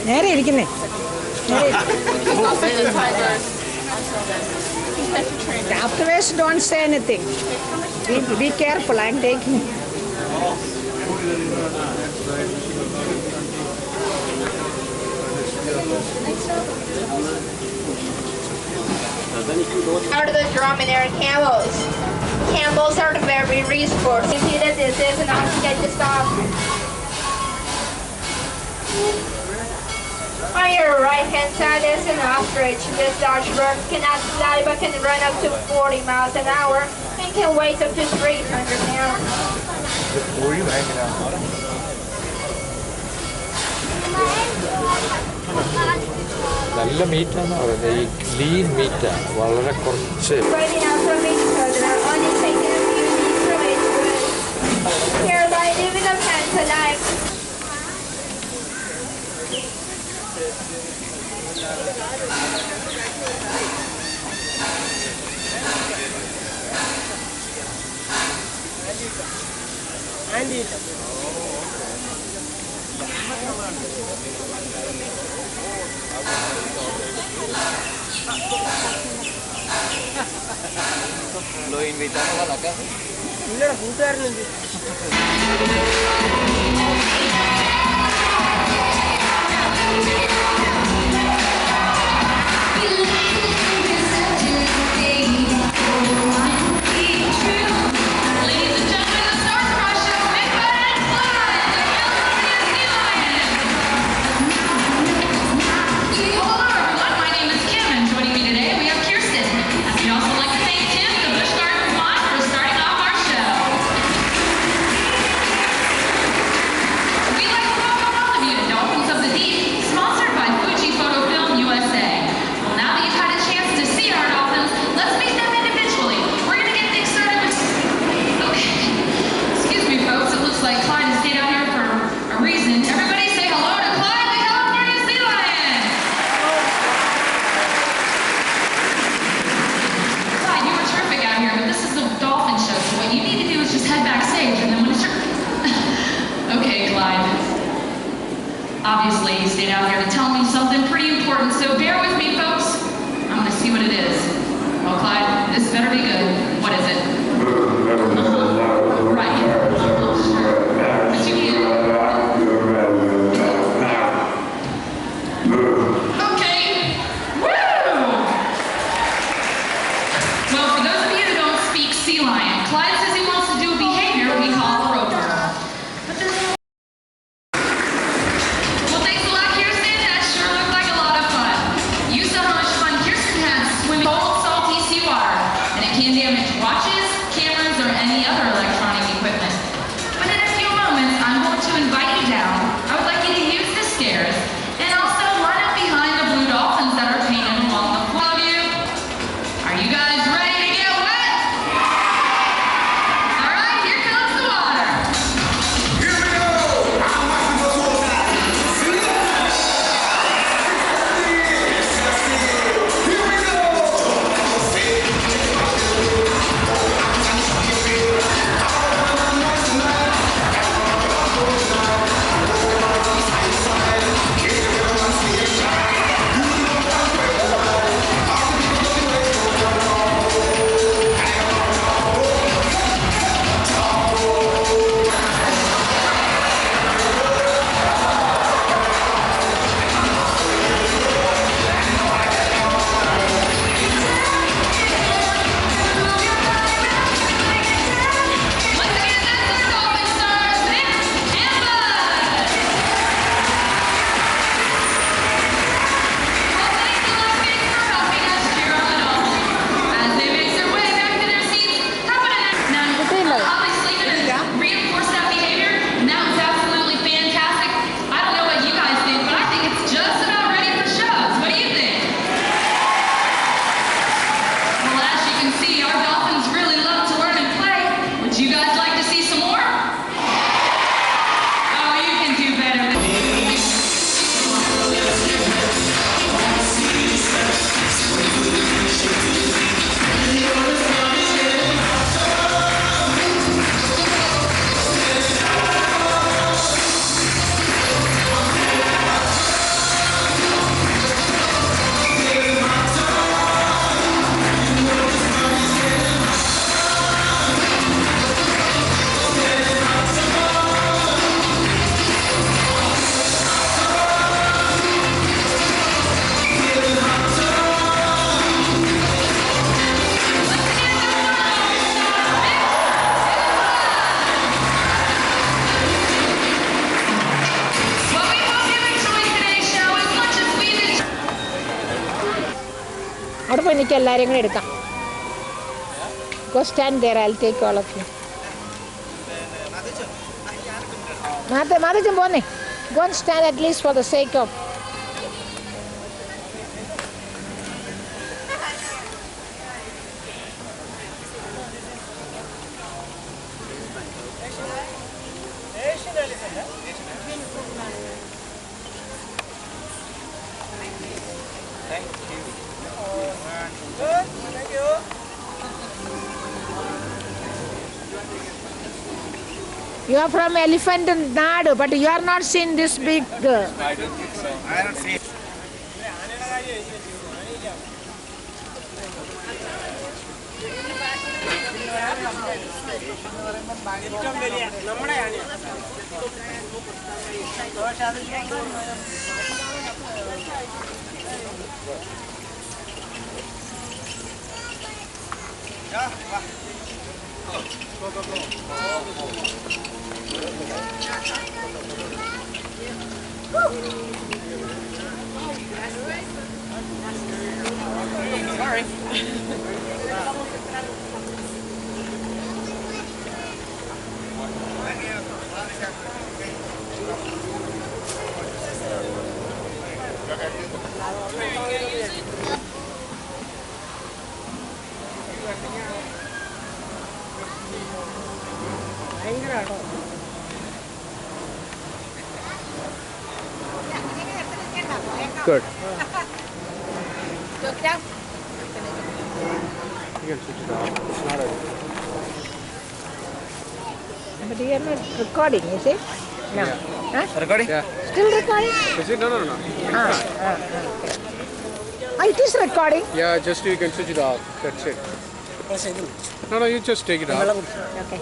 നേരെ ഇരിക്കുന്നേ. Afterwards, don't say anything. Be careful. I'm taking. Out of the dromedary camels. Camels are the very resource. You see that this is an oxygen to stop. On your right hand side is an ostrich. This large bird cannot fly but can run up to 40 miles an hour and can weigh up to 300 pounds. നല്ല മീറ്റാണ് പറയുന്നത്. ഈ clean മീറ്റാണ്, വളരെ കുറച്ച്. Spreading out from each other, only taking a few leaves from each wood. Here lie living of hands alive. Lo invitamos a la casa. ഇല്ലടാ കൂട്ടുകാരനുണ്ട്. Ladies and gentlemen, the Star Crush Show, Big Bad and Fun! Obviously, he stayed out here to tell me something pretty important, so bear with me, folks. I'm gonna see what it is. Oh, Clyde, this better be good. What is it? Right. Sure. But you can't. Okay. Woo! Well, for those of you who don't speak sea lion, Clyde says he wants to do a behavior we call roper. But there's no. Well, thanks a lot, Kirsten. That sure looked like a lot of fun. You saw how much fun Kirsten had swimming in cold, salty seawater, and it can damage watches, cameras, or any other electronic equipment. But in a few moments, I'm going to invite you down. I would like you to use the stairs and also line up behind the blue dolphins that are painted along the floor. Are you guys ready to get wet? All right, here comes the water. Here we go. അവിടെ പോയി എനിക്ക് എല്ലാവരെയും കൂടെ എടുക്കാം. Go stand there, I'll take all of you. Mathachan പോന്നേ. Go and stand at least for the sake of. You are from Elephant Nadu, but you are not seen this big. I don't think so. I don't see it. Sorry. Good. Look down. You can switch it off. It's not a... But you are not recording, is it? No. Yeah. Huh? Recording? Yeah. Still Still recording? Is it? No. It is recording. Yeah, just you can switch it off. That's it. No, you just take it off. Okay.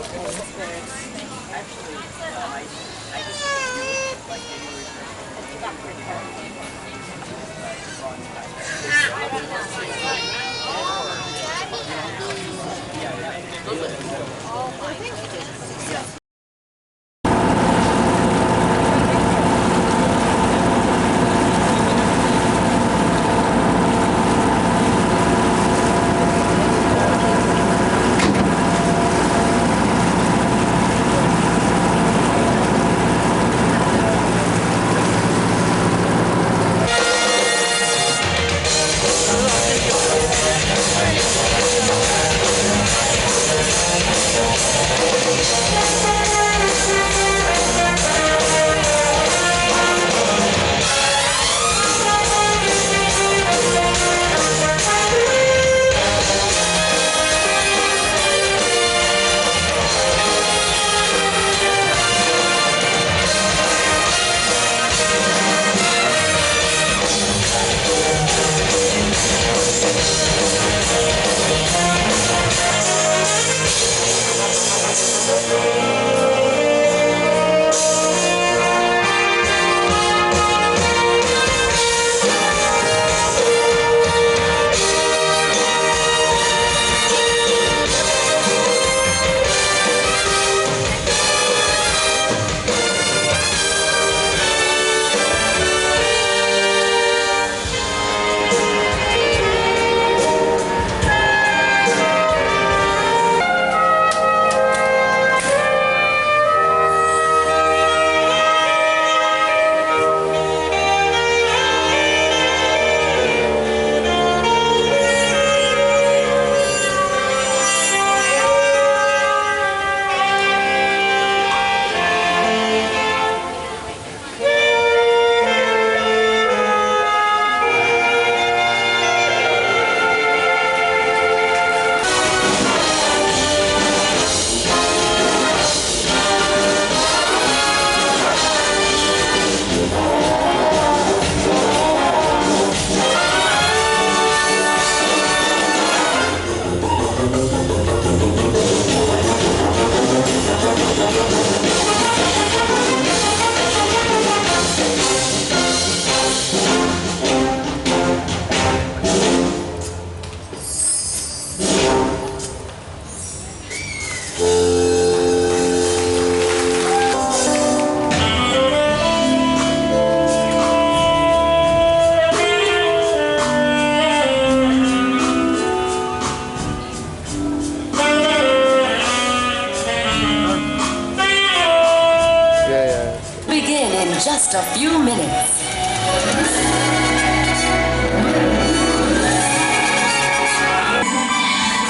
Just a few minutes.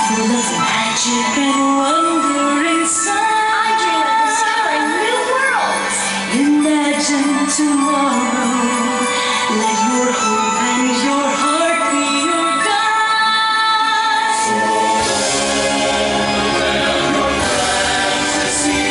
Full of magic and wonder inside. I dream of discovering new worlds. Imagine tomorrow. Let your hope and your heart be your guide. Your fantasy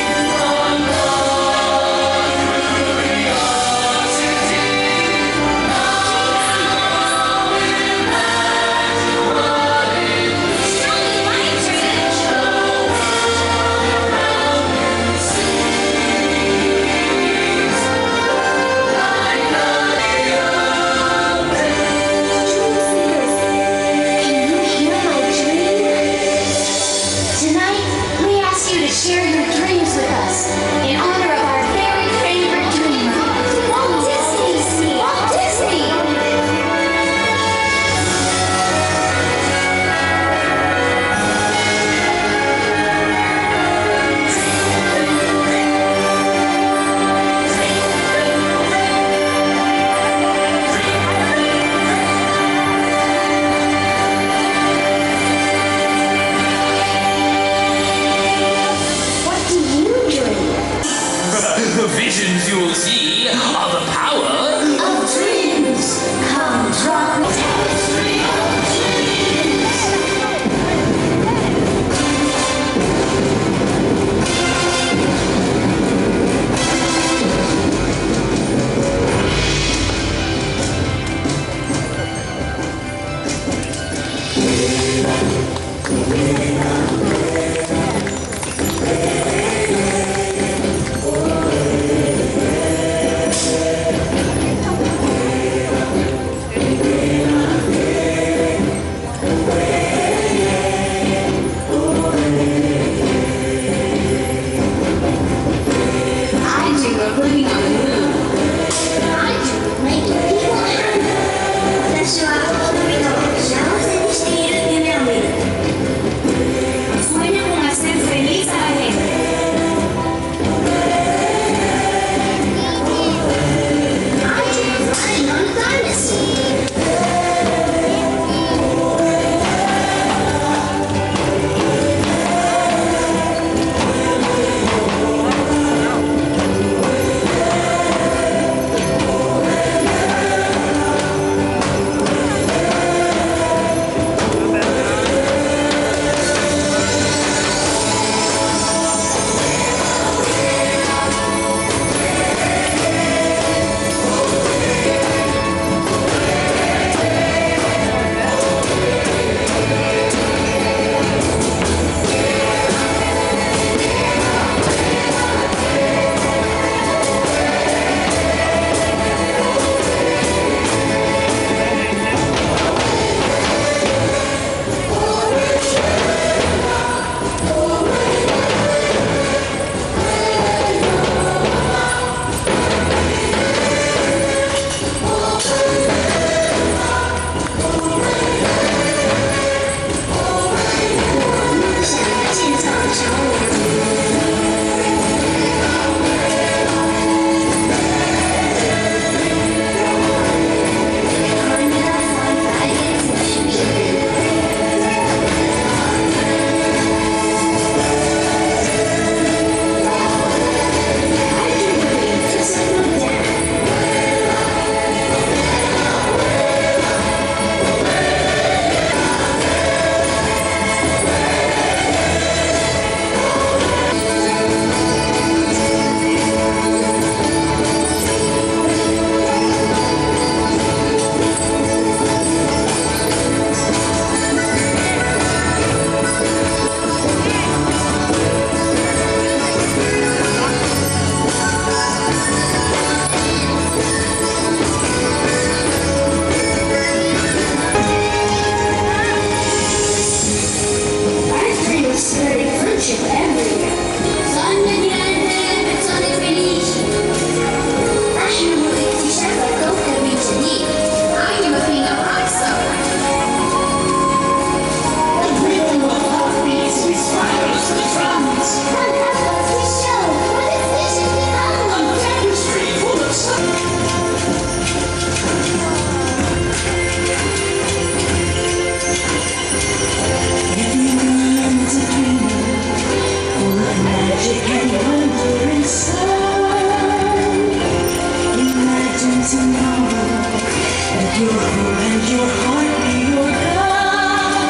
your home and your heart be your castle.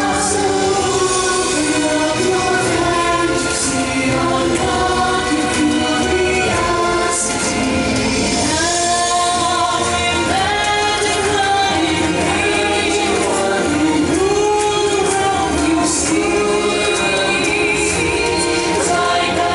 Open up your fantasy, unlock your curiosity. Now imagine flying, reaching for the moon from you see. It's like a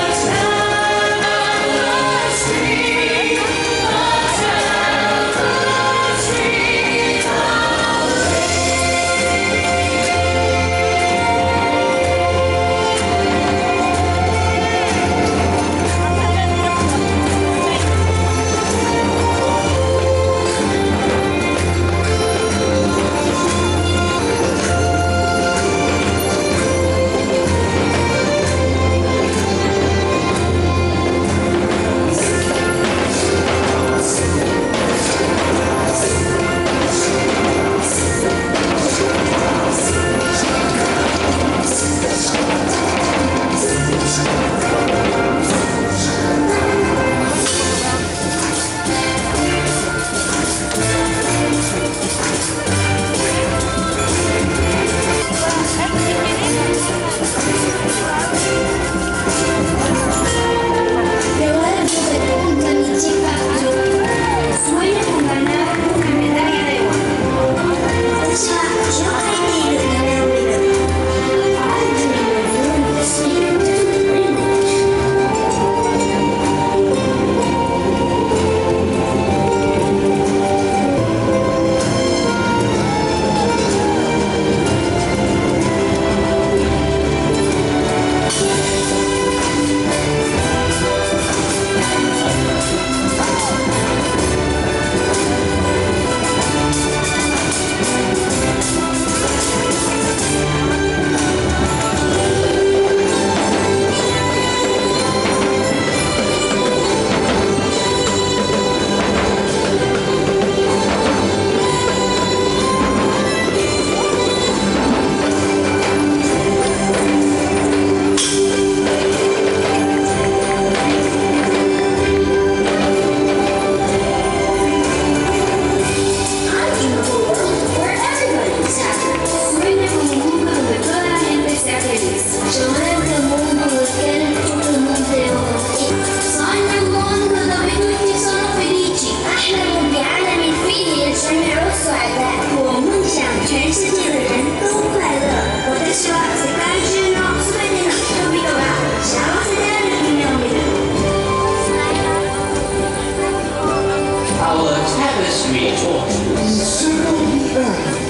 tapestry, torches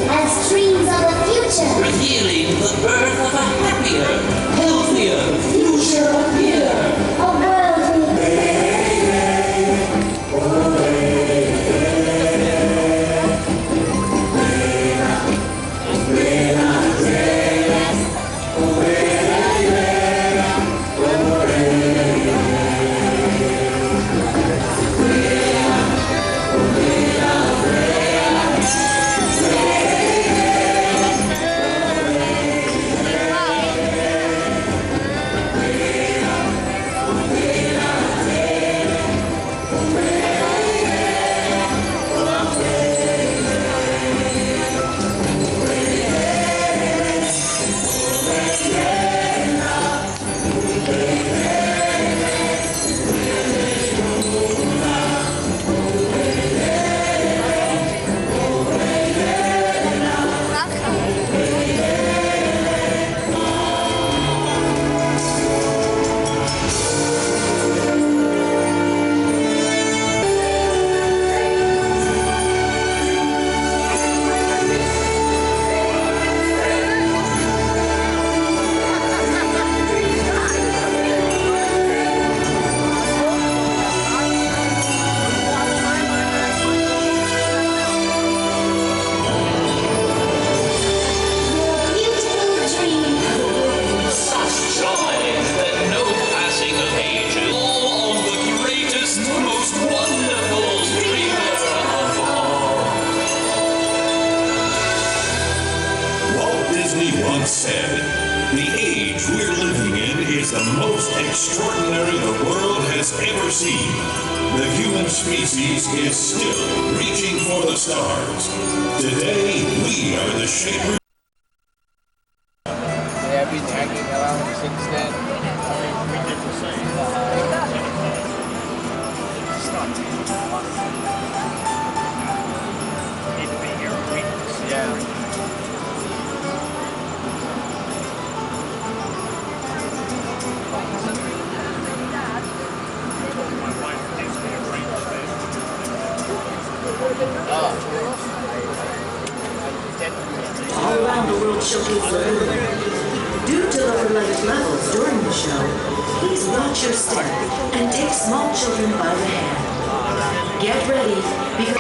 as dreams of the future, revealing the birth of a happier, healthier future appear. A world is the most extraordinary the world has ever seen. the human species is still reaching for the stars. Today, we are the shapers. Yeah, I've been hanging around since then. We did the same. It's not too much. Need to be here a week. Yeah. All around the World Showcase Limited. Due to the athletic levels during the show, please watch your step and take small children by the hand. Get ready because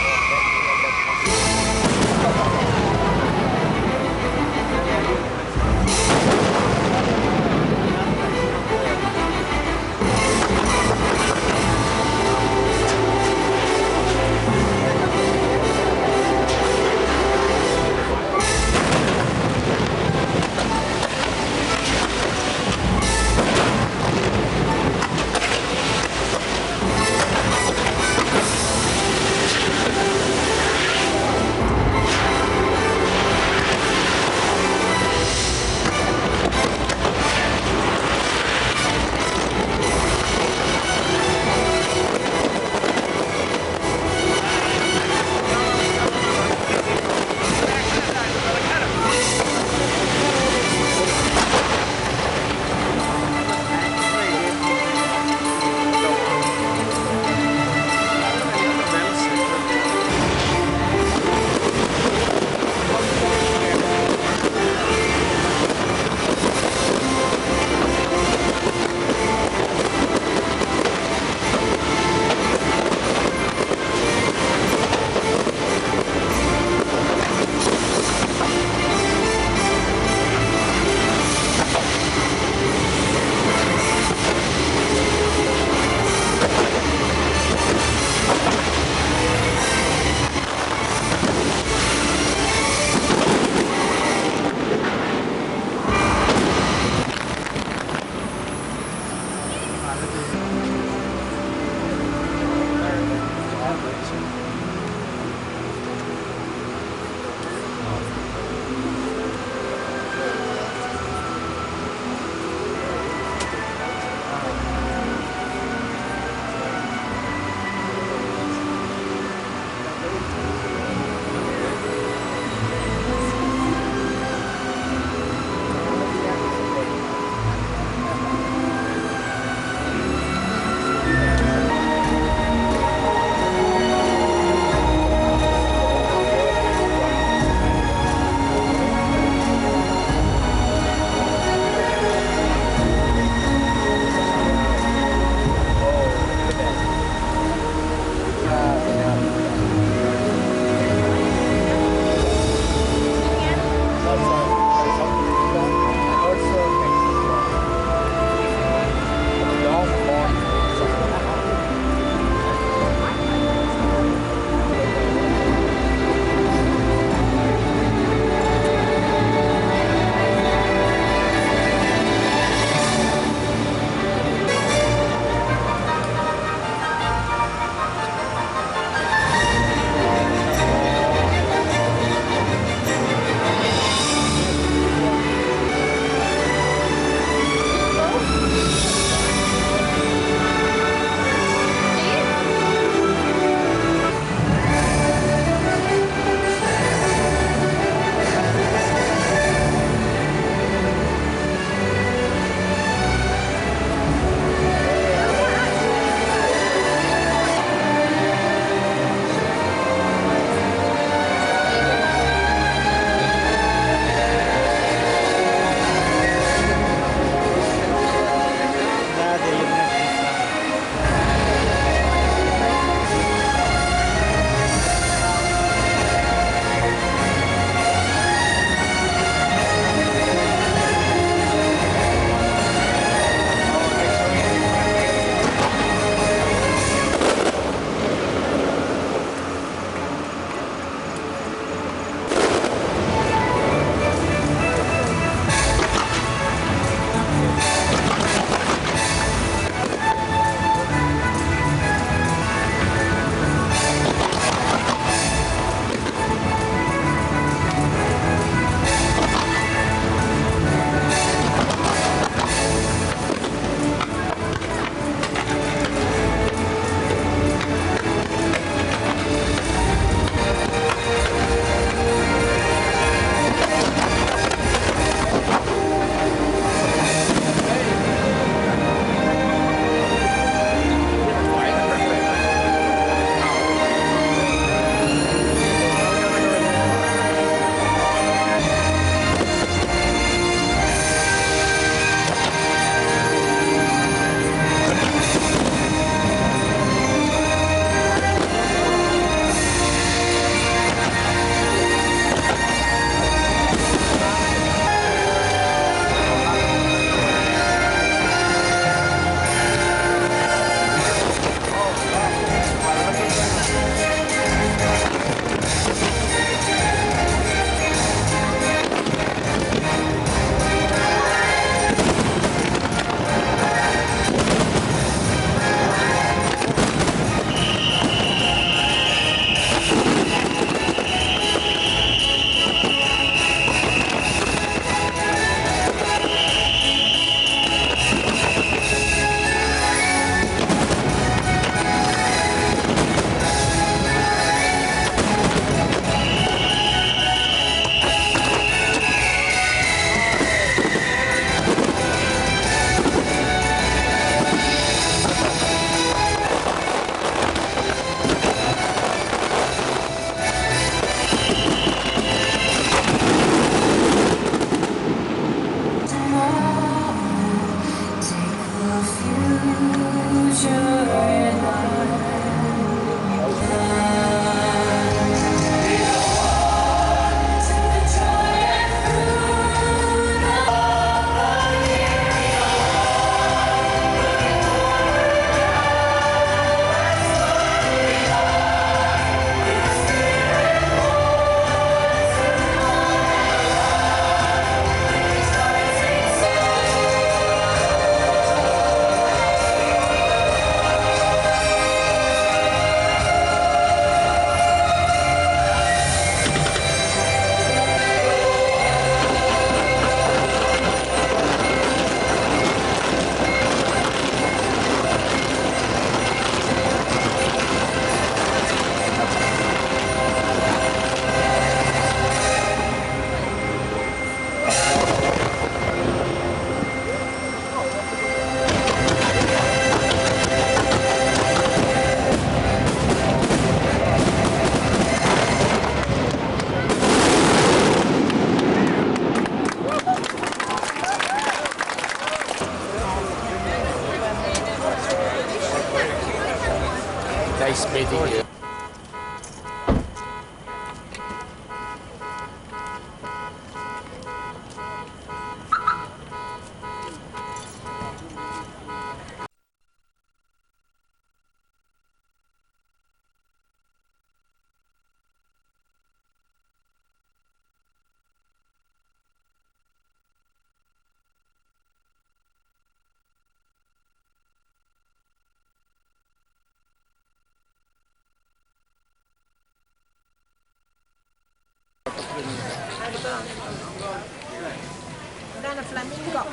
ഇതാണ് flamingo.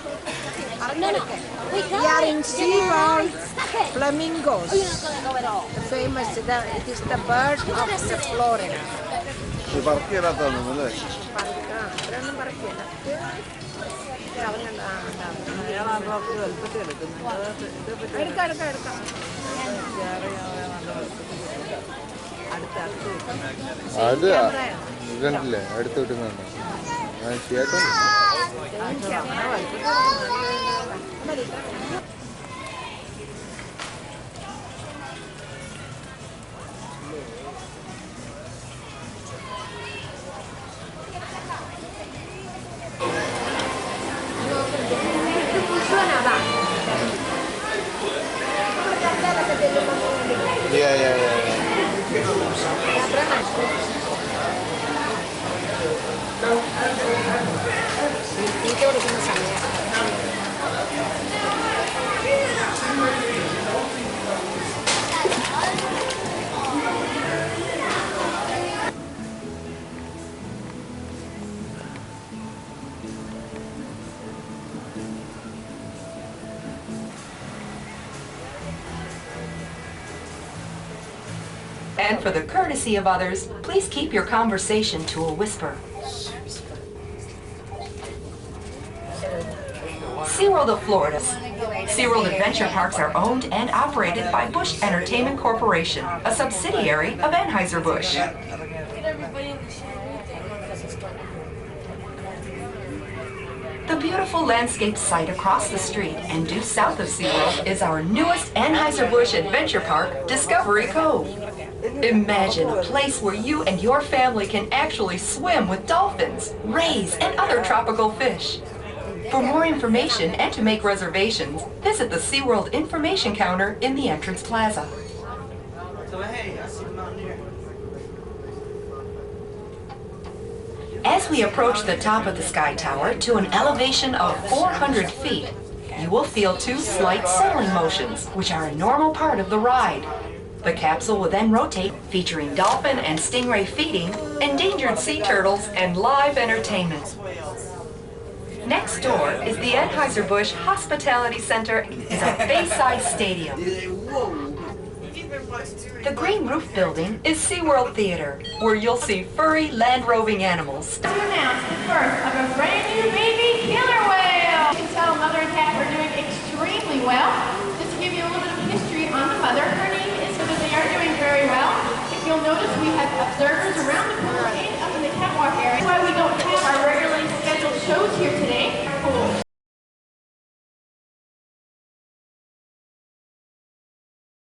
അറിഞ്ഞെടുക്കെ. We are in SeaWorld flamingos. The famous, it is the bird of the Florida. ഇത് പറക്കി തരാത്തതാണ് അല്ലേ? ഇതൊന്നും പറക്കില്ല. എടുക്കാം. അത് കണ്ടില്ലേ അടുത്ത് കിട്ടുന്നുണ്ട് ചേട്ടൻ. തീറ്റ കൊടുക്കുന്ന സമയം. And for the courtesy of others, please keep your conversation to a whisper. SeaWorld of Florida. SeaWorld Adventure Parks are owned and operated by Busch Entertainment Corporation, a subsidiary of Anheuser-Busch. The beautiful landscape site across the street and due south of SeaWorld is our newest Anheuser-Busch Adventure Park, Discovery Cove. Imagine a place where you and your family can actually swim with dolphins, rays, and other tropical fish. For more information and to make reservations, visit the SeaWorld information counter in the entrance plaza. As we approach the top of the Sky Tower to an elevation of 400 feet, you will feel two slight settling motions, which are a normal part of the ride. The capsule will then rotate, featuring dolphin and stingray feeding, endangered sea turtles, and live entertainment. Next door is the Anheuser-Busch Hospitality Center is a Bayside Stadium. The green roof building is SeaWorld Theater, where you'll see furry land-roving animals. To announce the birth of a brand new baby killer whale. You can tell Mother and Cat are doing extremely well. Just to give you a little bit of history on the mother, her name is, so that they are doing very well. If you'll notice, we have observers around the